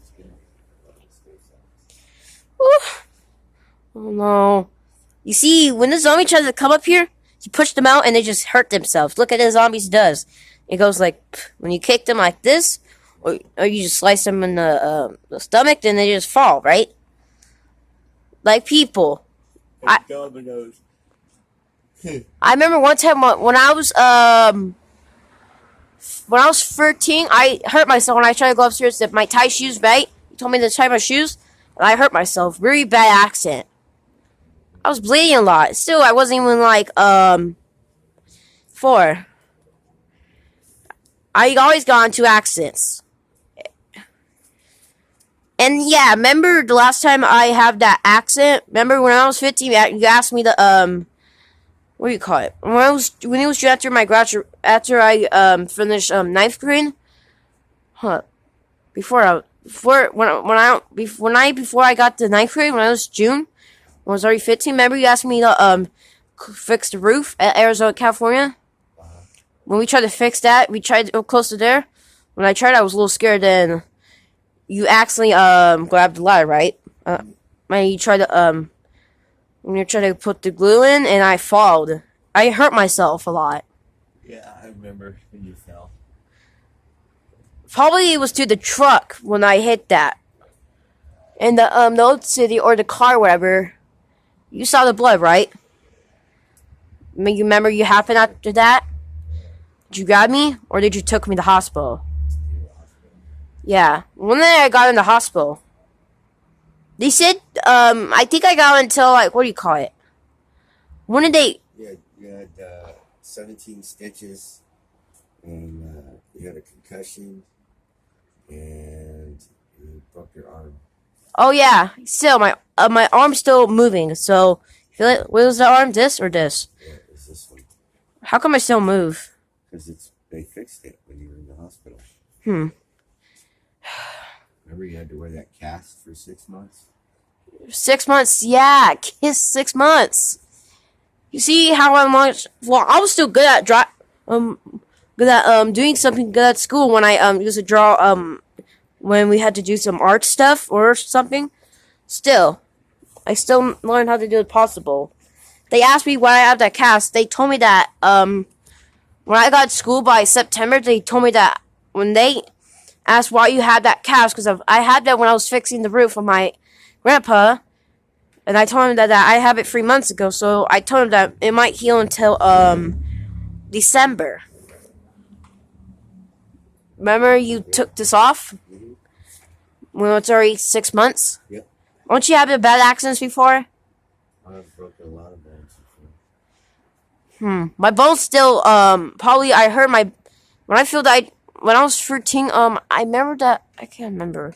It's going to be a space out. Whew. Oh no. You see, when the zombie tries to come up here, you push them out and they just hurt themselves. Look at what the zombies does. It goes like, when you kick them like this, or you just slice them in the stomach, then they just fall, right? Like people. Dominoes. I remember one time when I was 13, I hurt myself when I tried to go upstairs to my tie shoes, right? He told me to tie my shoes, and I hurt myself. Very bad accident. I was bleeding a lot. Still, I wasn't even like 4. I always got into accidents. And yeah, remember the last time I had that accident? Remember when I was 15, you asked me to what do you call it? When it was after my after I finished ninth grade, before I got to ninth grade, when I was June, when I was already 15. Remember you asked me to fix the roof at Arizona, California? When we tried to fix that, we tried to go close to there. When I tried, I was a little scared. Then you accidentally grabbed the ladder, right? When you tried to put the glue in, and I falled. I hurt myself a lot. Yeah, I remember when you fell. Probably it was to the truck when I hit that. In the old city or the car, whatever. You saw the blood, right? You remember you happened after that? Did you grab me, or did you took me to the hospital? Yeah. When did I got in the hospital? They said, I think I got until, like, what do you call it? When did they... Yeah, you had 17 stitches, and you had a concussion, and you broke your arm. Oh, yeah. Still, my arm's still moving, so... Feel it? What was the arm? This or this? Yeah, it was this one. How come I still move? Because they fixed it when you were in the hospital. Remember you had to wear that cast for 6 months? 6 months? Yeah, kiss 6 months. You see how I was still good at doing something good at school when I used to draw when we had to do some art stuff or something. Still, I still learned how to do it possible. They asked me why I have that cast. They told me that when I got to school by September, they told me that when they asked why you had that cast, because I had that when I was fixing the roof of my grandpa, and I told him that I have it 3 months ago, so I told him that it might heal until December. Remember you took this off? Mm-hmm. When it's already 6 months? Yep. Don't you have the bad accidents before? I've broken a lot of bones before. My bones still, probably I hurt my, when I was 13, I remember that, I can't remember.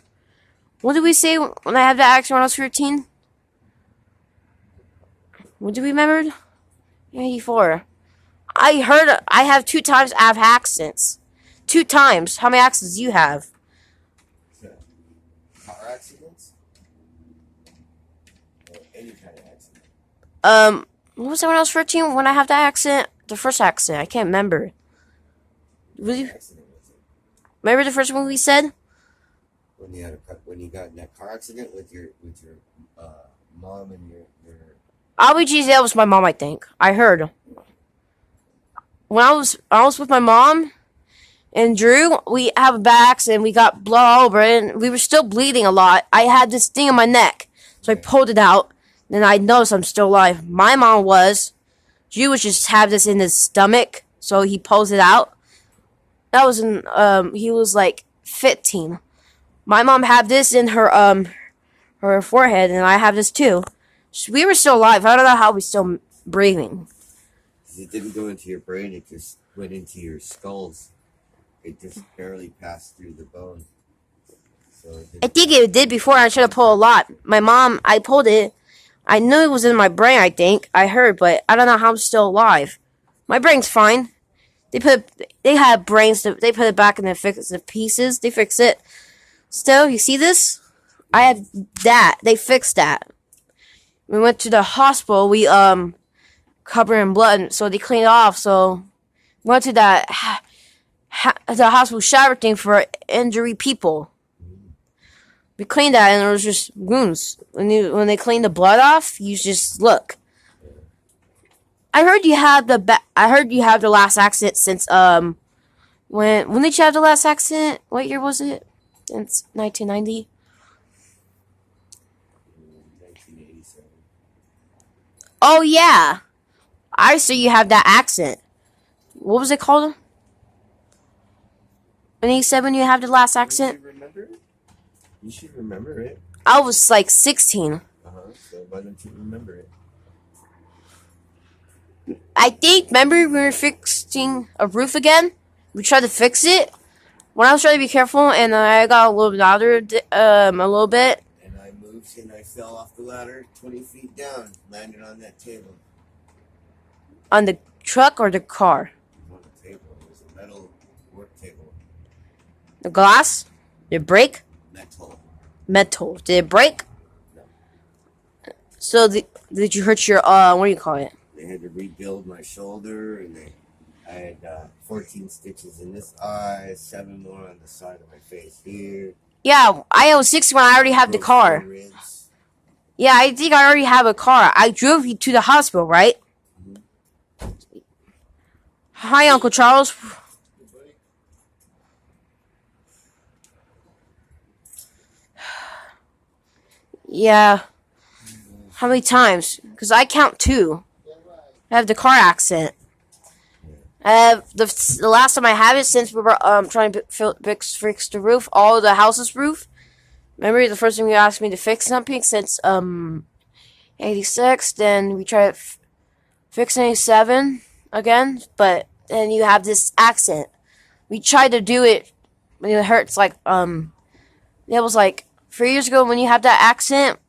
What did we say when I had that accident when I was 13? What did we remember? 84. I have 2 times I have accidents. 2 times. How many accidents do you have? Car accidents? Or any kind of accident? What was it when I was 13? When I had that accident? The first accident. I can't remember. Remember the first one we said? When you got in that car accident with your mom and your that was my mom, I think. I heard. When I was with my mom and Drew, we have a bad accident. We got blood all over it, and we were still bleeding a lot. I had this thing in my neck, so I pulled it out. Then I noticed I'm still alive. My mom was. Drew was just have this in his stomach, so he pulls it out. That was he was like 15. My mom had this in her forehead, and I have this too. We were still alive. I don't know how we still breathing. It didn't go into your brain. It just went into your skulls. It just barely passed through the bone. So I think it did before. I should have pulled a lot. My mom, I pulled it. I knew it was in my brain, I think. I heard, but I don't know how I'm still alive. My brain's fine. They had brains, they put it back in the pieces. They fix it. Still, you see this? I had that. They fixed that. We went to the hospital. We, covered in blood, so they cleaned it off. So, went to that, the hospital shower thing for injury people. We cleaned that, and it was just wounds. When they cleaned the blood off, you just look. I heard you have the last accident since when did you have the last accident? What year was it? Since 1990. 1987. Oh yeah, I see you have that accident. What was it called? When you said when you have the last accident, You should remember it. You should remember it. I was like 16. So why don't you remember it? I think, remember we were fixing a roof again? We tried to fix it. When I was trying to be careful and I got a little bit bothered, a little bit. And I moved and I fell off the ladder 20 feet down, landed on that table. On the truck or the car? On the table. It was a metal work table. The glass? Did it break? Metal. Did it break? No. So, did you hurt your, what do you call it? They had to rebuild my shoulder, and I had 14 stitches in this eye, 7 more on the side of my face here. Yeah, I was 6 when I already have the car. Ribs. Yeah, I think I already have a car. I drove you to the hospital, right? Mm-hmm. Hi, Uncle Charles. Yeah. How many times? Because I count 2. I have the car accident. I have the last time I have it since we were trying to fix the roof, all the house's roof. Remember the first time you asked me to fix something since 86. Then we tried fix 87 again, but then you have this accident. We tried to do it when it hurts. Like it was like 3 years ago when you had that accident.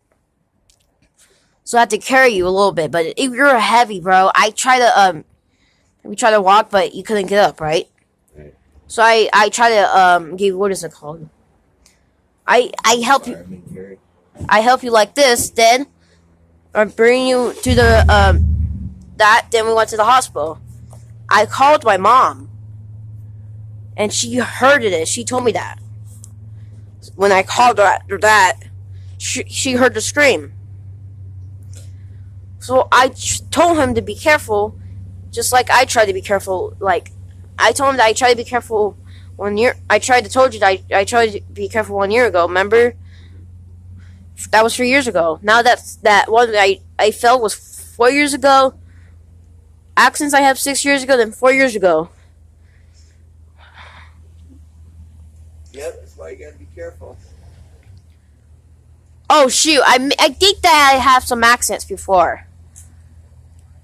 So I had to carry you a little bit, but you're heavy, bro. We tried to walk, but you couldn't get up, right? Right. So I try to give, what is it called? I help you. I help you like this. Then I bring you to the Then we went to the hospital. I called my mom, and she heard it. She told me that when I called her after that, she heard the scream. So I told him to be careful, just like I tried to be careful. Like, I told him that I tried to be careful 1 year. I tried to told you that I tried to be careful 1 year ago. Remember? That was 3 years ago. Now that one I fell was 4 years ago. Accidents I have 6 years ago, then 4 years ago. Yep, that's why you gotta be careful. Oh shoot! I think that I have some accidents before.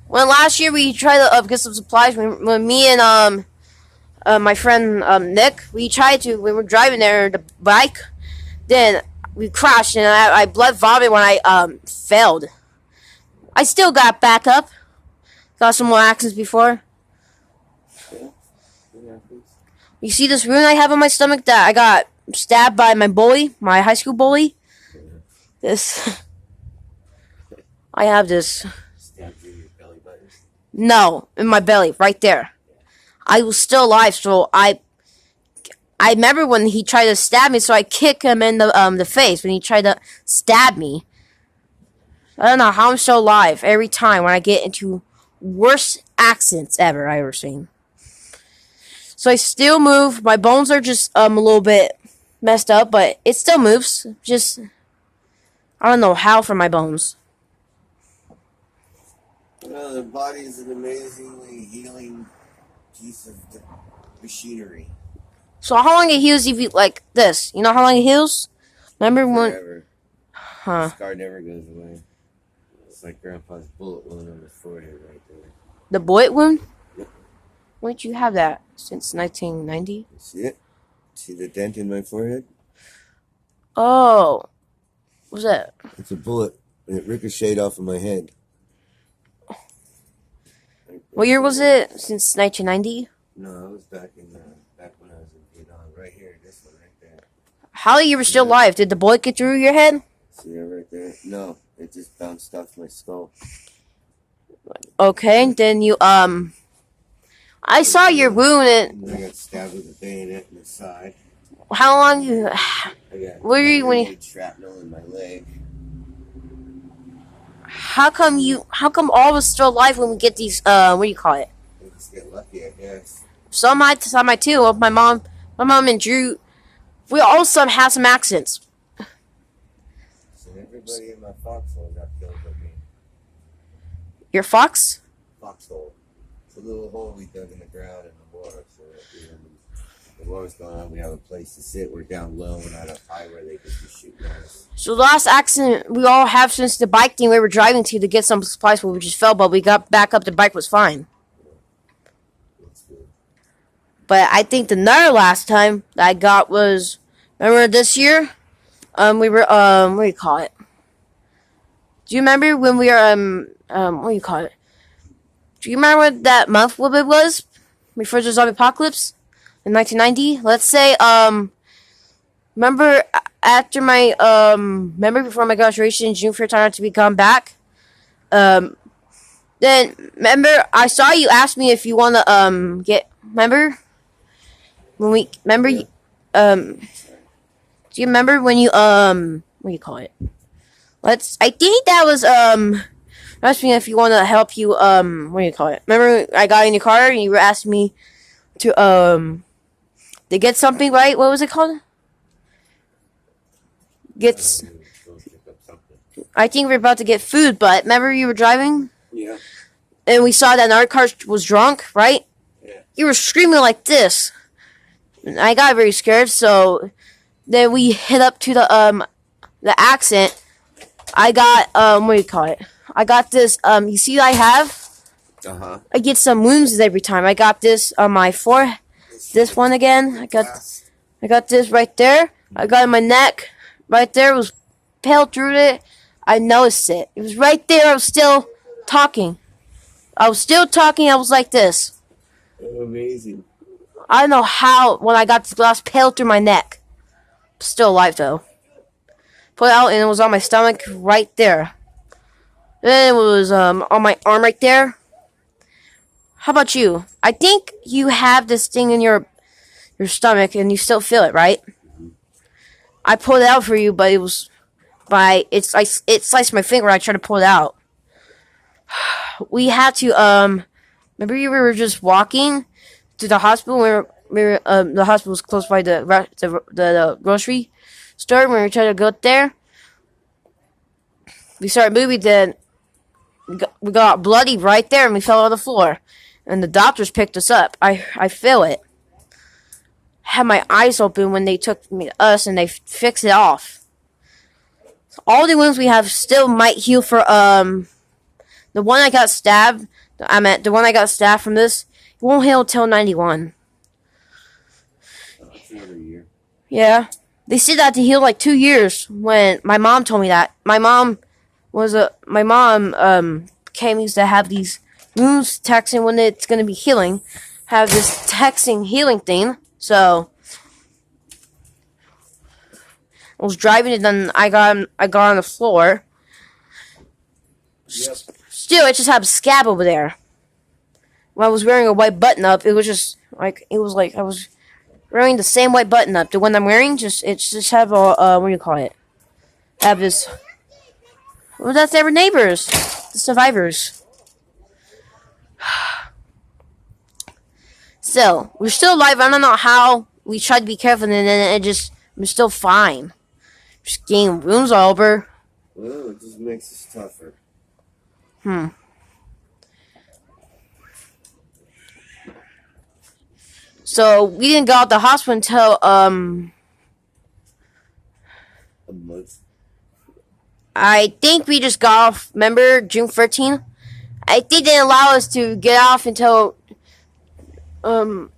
When last year we tried to get some supplies, when me and my friend Nick, we were driving there the bike, then we crashed and I blood vomited when I failed. I still got back up. Got some more accidents before. You see this wound I have on my stomach that I got stabbed by my bully, my high school bully? This. I have this. Stabbed you in your belly button? No, in my belly, right there. I was still alive, so I remember when he tried to stab me, so I kicked him in the face when he tried to stab me. I don't know how I'm still alive every time when I get into worst accidents I ever seen. So I still move. My bones are just a little bit messed up, but it still moves. Just I don't know how for my bones. Well, the body is an amazingly healing piece of machinery. So how long it heals if you like this? You know how long it heals? Remember when? Forever. Huh? The scar never goes away. It's like Grandpa's bullet wound on his forehead right there. The bullet wound? Yep. When did you have that? Since 1990? See it? See the dent in my forehead? Oh. What's that? It's a bullet And it ricocheted off of my head. What year was it? Since 1990? No, I was back when I was in Vietnam. Right here, this one right there. How you were still alive? Did the bullet get through your head? See that right there? No, it just bounced off my skull. Okay, then you I saw your wound. And I got stabbed with a bayonet in the side. How long you? I got Were you when you? shrapnel in my leg. How come you? How come all of us still alive when we get these? What do you call it? I just get lucky, I guess. Some I too. Well, my mom and Drew, we all some have some accidents. So everybody in my foxhole got killed by me. Your fox? Foxhole. It's a little hole we dug in the ground in the water, so that when the war's going on, we have a place to sit. We're down low and not up high where they could be shooting at us. So the last accident we all have since the bike thing we were driving to get some supplies where we just fell, but we got back up. The bike was fine. That's good. But I think the another last time that I got was, remember this year? We were what do you call it? Do you remember when we were what do you call it? Do you remember what that month what it was before the zombie apocalypse in 1990? Let's say remember after my remember before my graduation, June 1st, I had to be gone back. Then remember I saw you ask me if you want to get remember when we remember do you remember when you what do you call it? I think that was asked me if you want to help you what do you call it? Remember I got in your car and you were asking me to get something, right? What was it called? Gets Go pick up something. I think we were about to get food, but remember you were driving Yeah. and we saw that another car was drunk, right? Yeah. You were screaming like this. And I got very scared, so then we hit up to the accent. I got what do you call it? I got this you see I have? Uh-huh. I get some wounds every time. I got this on my forehead. This one again. I got this right there. I got it on my neck. Right there. It was pale through it. I noticed it. It was right there. I was still talking. I was like this. Amazing. I don't know how when I got this glass pale through my neck. Still alive though. Put it out and it was on my stomach right there. Then it was on my arm right there. How about you? I think you have this thing in your stomach and you still feel it, right? I pulled it out for you, but it sliced my finger when I tried to pull it out. We had to remember we were just walking to the hospital. The hospital was close by the grocery store. When we tried to go there, we started moving. Then we got bloody right there, and we fell on the floor. And the doctors picked us up. I feel it. Had my eyes open when they took us and they fixed it off. So all the wounds we have still might heal for the one I got stabbed. The one I got stabbed from this. It won't heal till 91. That's another year. Yeah, they said that to heal like 2 years. When my mom told me that, my mom used to have these wounds texting when it's gonna be healing. Have this texting healing thing. So I was driving and then I got on the floor. Yep. Still, it just had a scab over there. When I was wearing a white button up, it was like I was wearing the same white button up. The one I'm wearing, just have a what do you call it? Have this. Well, that's their neighbors, the survivors. So we're still alive. I don't know how we tried to be careful, and then we're still fine. Just getting wounds all over. Well, it just makes us tougher. So we didn't go out the hospital until A month. I think we just got off. Remember June 13th? I think they didn't allow us to get off until at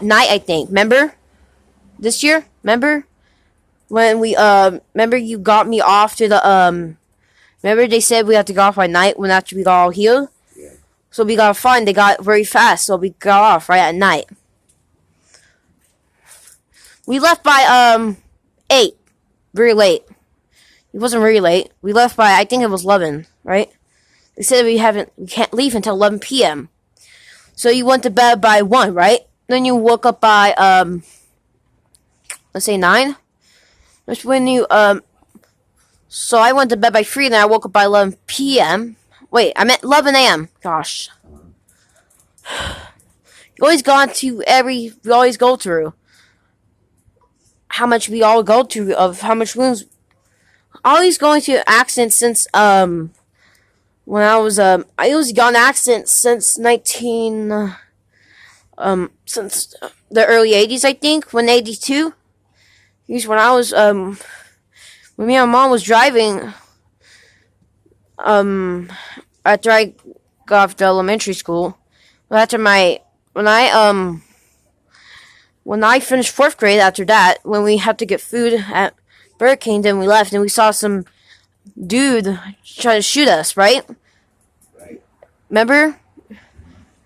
night. I think. Remember this year? Remember when we remember you got me off to the remember they said we had to go off by night when after we got all healed. Yeah. So we got fine. They got very fast, so we got off right at night. We left by 8, very late. It wasn't very late. We left by I think it was 11, right? They said we can't leave until 11 p.m. So you went to bed by 1, right? Then you woke up by let's say 9. That's when you so I went to bed by 3, then I woke up by 11 p.m. Wait, I meant 11 a.m. Gosh. You always we always go through how much we all go through of how much wounds. Always going to accidents since when I was gone accidents since since the early 80s, I think, when 82. When I was when me and my mom was driving after I got off the elementary school. After when I finished 4th grade, after that, when we had to get food at Burger King, then we left and we saw some dude try to shoot us, right? Right. Remember?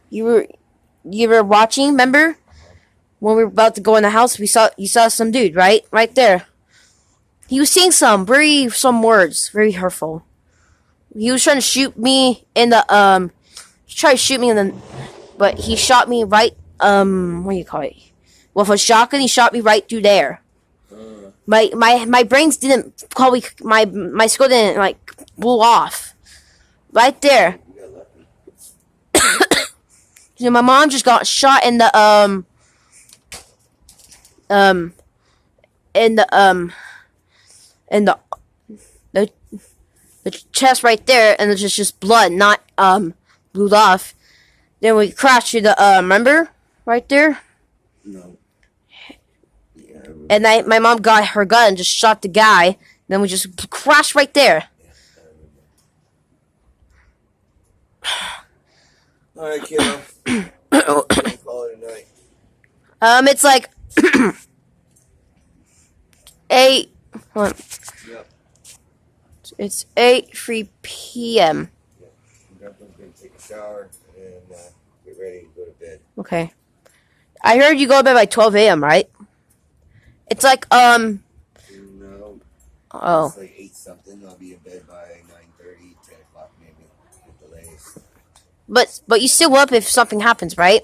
You were watching, remember? When we were about to go in the house, you saw some dude, right? Right there. He was saying some words, very hurtful. He was trying to shoot me in the he tried to shoot me in the but he shot me right what do you call it? With a shotgun, he shot me right through there. My brains didn't probably my skull didn't like blew off. Right there. My mom just got shot in the the chest right there, and it's just blood, not blew off. Then we crashed to the remember right there. No. Yeah. And my mom got her gun and just shot the guy. Then we just crashed right there. All right, kiddo. Call it a night. It's like 8. Hold on. Yep. It's 8:03 p.m. I'm gonna take a shower and get ready to go to bed. Okay. I heard you go to bed by 12 a.m., right? It's like No. Oh. It's like 8 something. I'll be in bed by 9:30, 10 o'clock maybe. With delays. But you still up if something happens, right?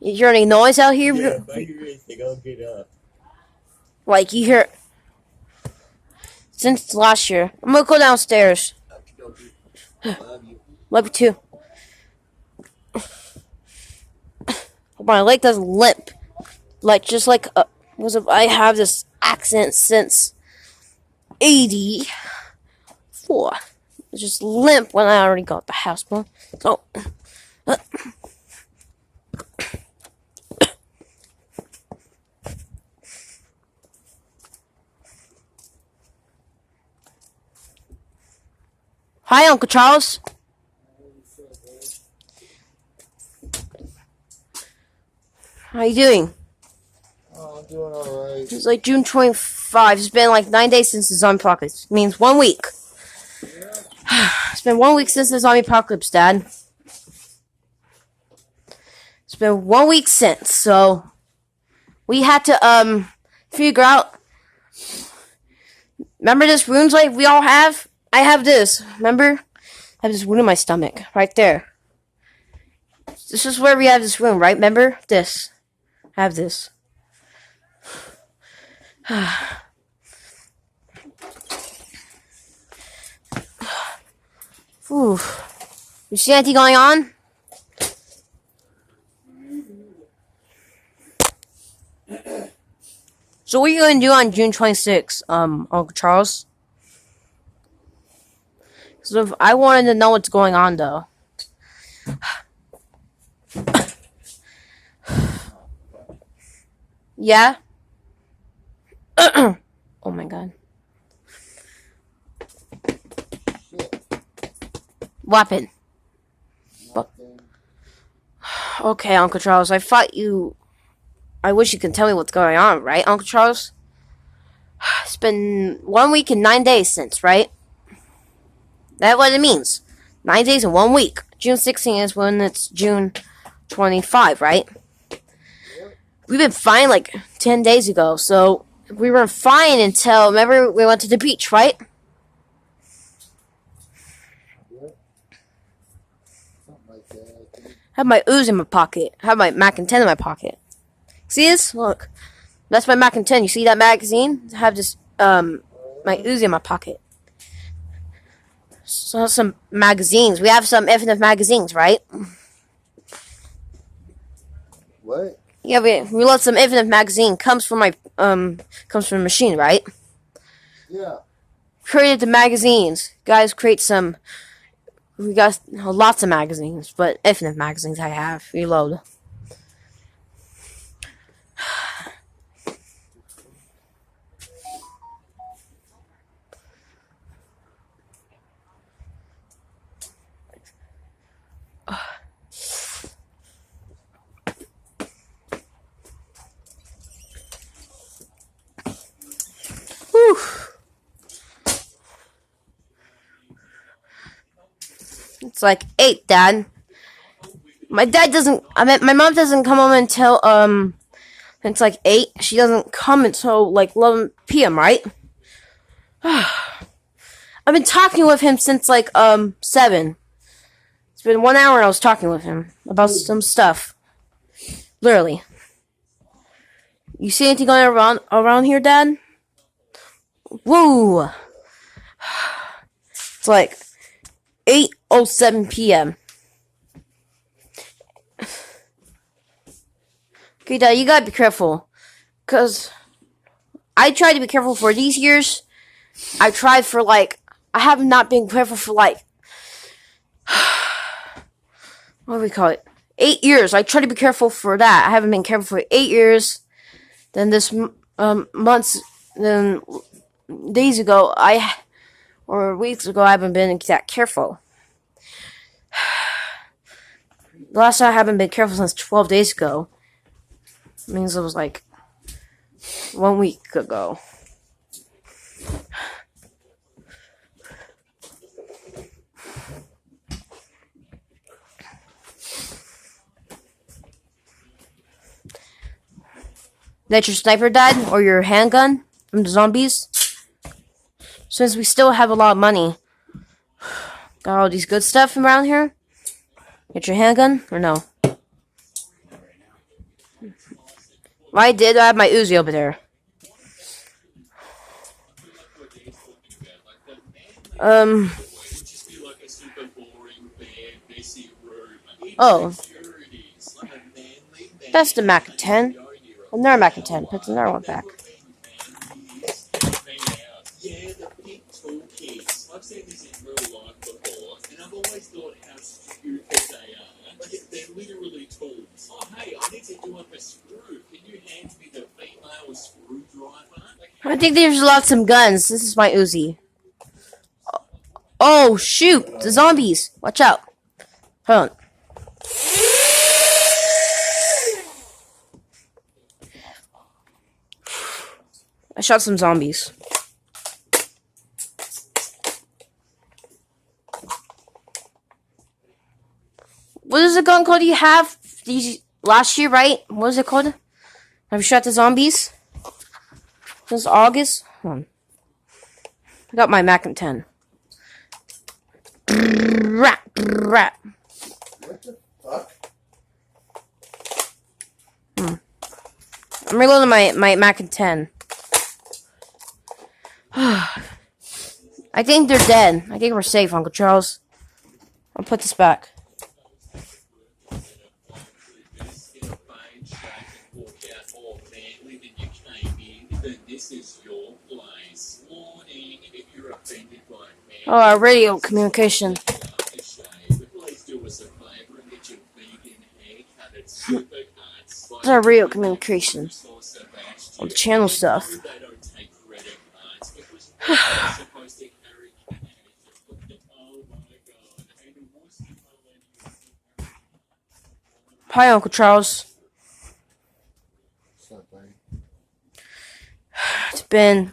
You hear any noise out here? Yeah, if I hear anything, I'll get up. Like you hear since last year. I'm gonna go downstairs. Love you. Love you too. My leg doesn't limp. Like just like I have this accent since 84. It's just limp when I already got the house phone. So hi, Uncle Charles. How you doing? Oh, I'm doing alright. It's like June 25. It's been like 9 days since the zombie apocalypse. It means 1 week. It's been 1 week since the zombie apocalypse, Dad. It's been 1 week since, so we had to figure out. Remember this wounds like we all have? I have this. Remember? I have this wound in my stomach right there. This is where we have this wound, right? Remember this? I have this. Ooh. You see anything going on? So what are you going to do on June 26th, Uncle Charles? So I wanted to know what's going on, though. Yeah? Oh my god. Weapon. Okay, Uncle Charles, I wish you could tell me what's going on, right, Uncle Charles? It's been 1 week and 9 days since, right? That's what it means. 9 days and 1 week. June 16th is when it's June 25, right? We've been fine like 10 days ago, so we were fine until, remember, we went to the beach, right? Have my ooze in my pocket. Have my Mac and 10 in my pocket. See this? Look. That's my Mac and 10. You see that magazine? I have this, my Uzi in my pocket. So some magazines. We have some FNF magazines, right? What? Yeah, we love some FNF magazine. Comes from my, comes from a machine, right? Yeah. Created the magazines. Guys, create some. We got lots of magazines, but FNF magazines I have. Reload. Whew. It's like 8, Dad. My dad doesn't. I mean, my mom doesn't come home until it's like 8. She doesn't come until like 11 p.m. Right? I've been talking with him since like 7. It's been 1 hour and I was talking with him about some stuff. Literally. You see anything going around here, Dad? Woo! It's like 8:07 p.m. Okay, Dad, you gotta be careful. Because I tried to be careful for these years. I tried for like, I have not been careful for like, what do we call it? 8 years. I tried to be careful for that. I haven't been careful for 8 years. Then this months, then days ago, or weeks ago, I haven't been that careful. The last time I haven't been careful since 12 days ago. It means it was like 1 week ago. That your sniper died? Or your handgun from the zombies? Since we still have a lot of money. Got all these good stuff around here? Get your handgun? Or no? Well, I did. I have my Uzi over there. Oh. That's the Mac 10. Another Mac 10. Put another one back. I've seen this in real life before, and I've always thought how stupid they are. Like, they're literally tools. Oh, hey, I need to do up a screw. Can you hand me the female screwdriver? I think there's lots of guns. This is my Uzi. Oh, shoot. The zombies. Watch out. Hold on. I shot some zombies. What is the gun called you have these last year, right? What is it called? Have you shot the zombies? Since August? Hold on. I got my Mac and 10. Rat, rat. What the fuck? I'm reloading my Mac and 10. I think they're dead. I think we're safe, Uncle Charles. I'll put this back. Oh, our radio communication. What's our radio communication? All the channel stuff. Hi, Uncle Charles. It's been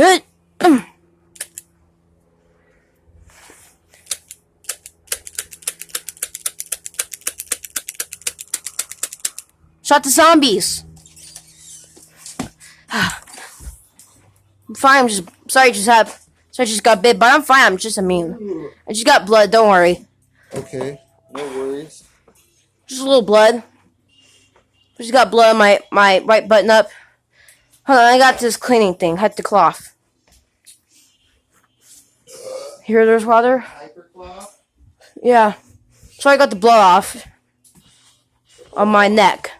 Hit. Shot the zombies. I'm fine. I'm just sorry. Just got bit, but I'm fine. I'm just immune. I just got blood. Don't worry. Okay, no worries. Just a little blood. Just got blood on my right button up. Hold on, I got this cleaning thing. Had the cloth. Here, there's water. Hypercloth? Yeah. So I got the blood off on my neck.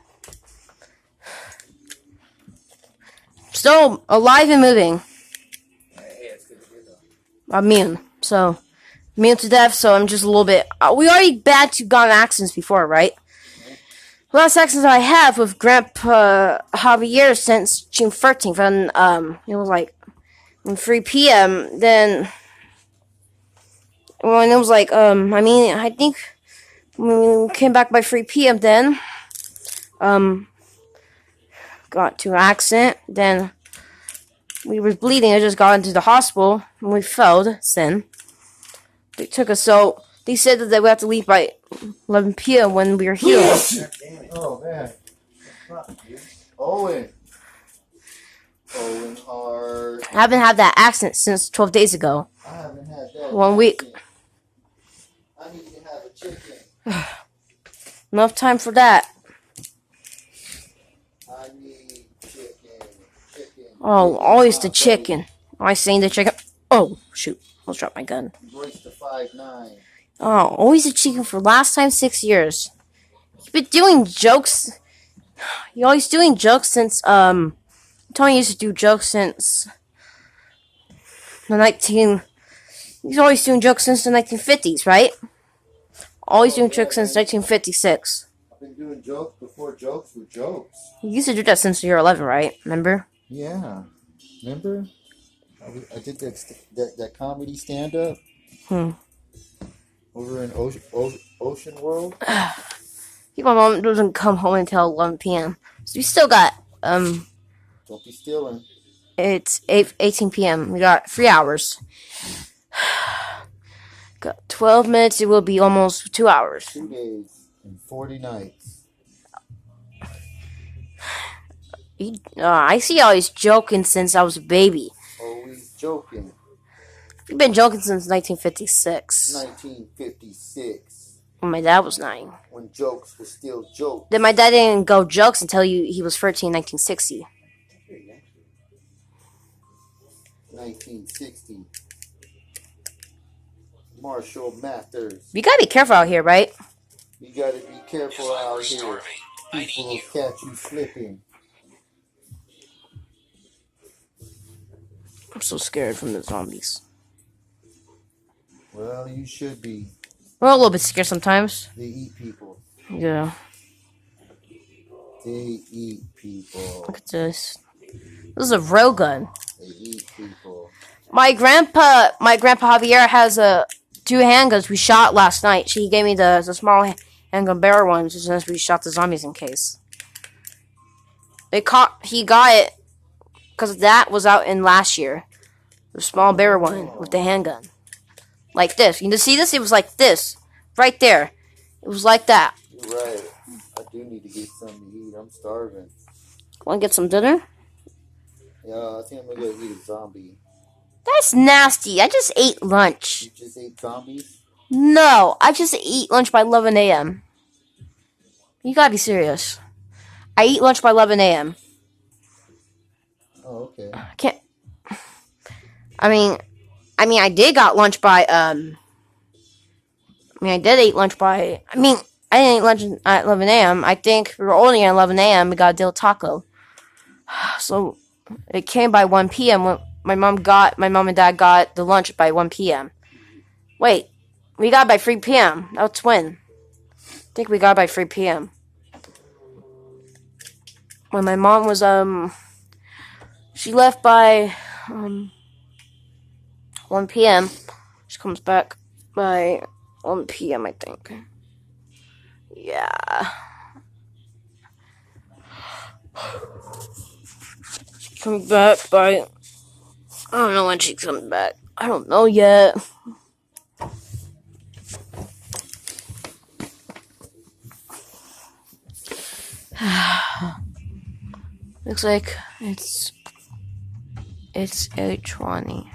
Still alive and moving. I'm immune. So, immune to death, so I'm just a little bit... we already gotten accidents before, right? The last accidents I have with Grandpa Javier since June 13th, and it was like 3 p.m. Then, when it was like, I think when we came back by 3 p.m. then, got to an accident, then we were bleeding. I just got into the hospital, and we failed, then they took us, so they said that they would have to leave by 11 p.m. when we were here. Oh, man. Owen Hart. I haven't had that accident since 12 days ago. I haven't had that. 1 week. I need to have a chicken. Enough time for that. I need chicken. Oh, always the chicken. I seen the chicken. Oh, shoot. Almost dropped my gun. Royce the 5'9". Oh, always the chicken for last time 6 years. You've been doing jokes. You're always doing jokes since, Tony used to do jokes since he's always doing jokes since the 1950s, right? Always doing jokes since 1956. I've been doing jokes before jokes were jokes. You used to do that since you were 11, right? Remember? Yeah. Remember? I did that comedy stand-up. Over in Ocean World. My mom doesn't come home until 11 p.m. So we still got, Don't be stealing. it's 18 p.m. We got 3 hours. Got 12 minutes. It will be almost 2 hours. 2 days and 40 nights. I see you always joking since I was a baby. Always joking. You've been joking since 1956. 1956. When my dad was 9. When jokes were still jokes. Then my dad didn't go jokes until he was 13 in 1960. 1960. Marshall Mathers. You gotta be careful out here, right? You gotta be careful out here. People will catch you slipping. I'm so scared from the zombies. Well, you should be. We're a little bit scared sometimes. They eat people. Yeah. They eat people. Look at this. This is a rail gun. They eat people. My grandpa Javier has 2 handguns we shot last night. She gave me the small handgun bearer ones since we shot the zombies in case. He got it because that was out in last year. The small bearer one with the handgun. Like this. You see this? It was like this. Right there. It was like that. You're right. I do need to get something to eat. I'm starving. Want to get some dinner? Yeah, I think I'm gonna go eat a zombie. That's nasty. I just ate lunch. You just ate zombies? No, I just eat lunch by 11 a.m. You gotta be serious. I eat lunch by 11 a.m. Oh, okay. I can't. I mean, I did got lunch by, I did eat lunch by, I didn't eat lunch at 11 a.m. I think we were only at 11 a.m. We got a Del Taco. So, it came by 1 p.m. when my mom and dad got the lunch by 1 p.m. Wait, we got it by 3 p.m. That's when. I think we got it by 3 p.m. When my mom was, she left by, 1 p.m. She comes back by 1 p.m., I think. Yeah. She comes back by I don't know when she's coming back. I don't know yet. Looks like it's 8:20.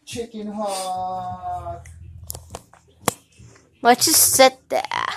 Chicken hawk. Let's just set that.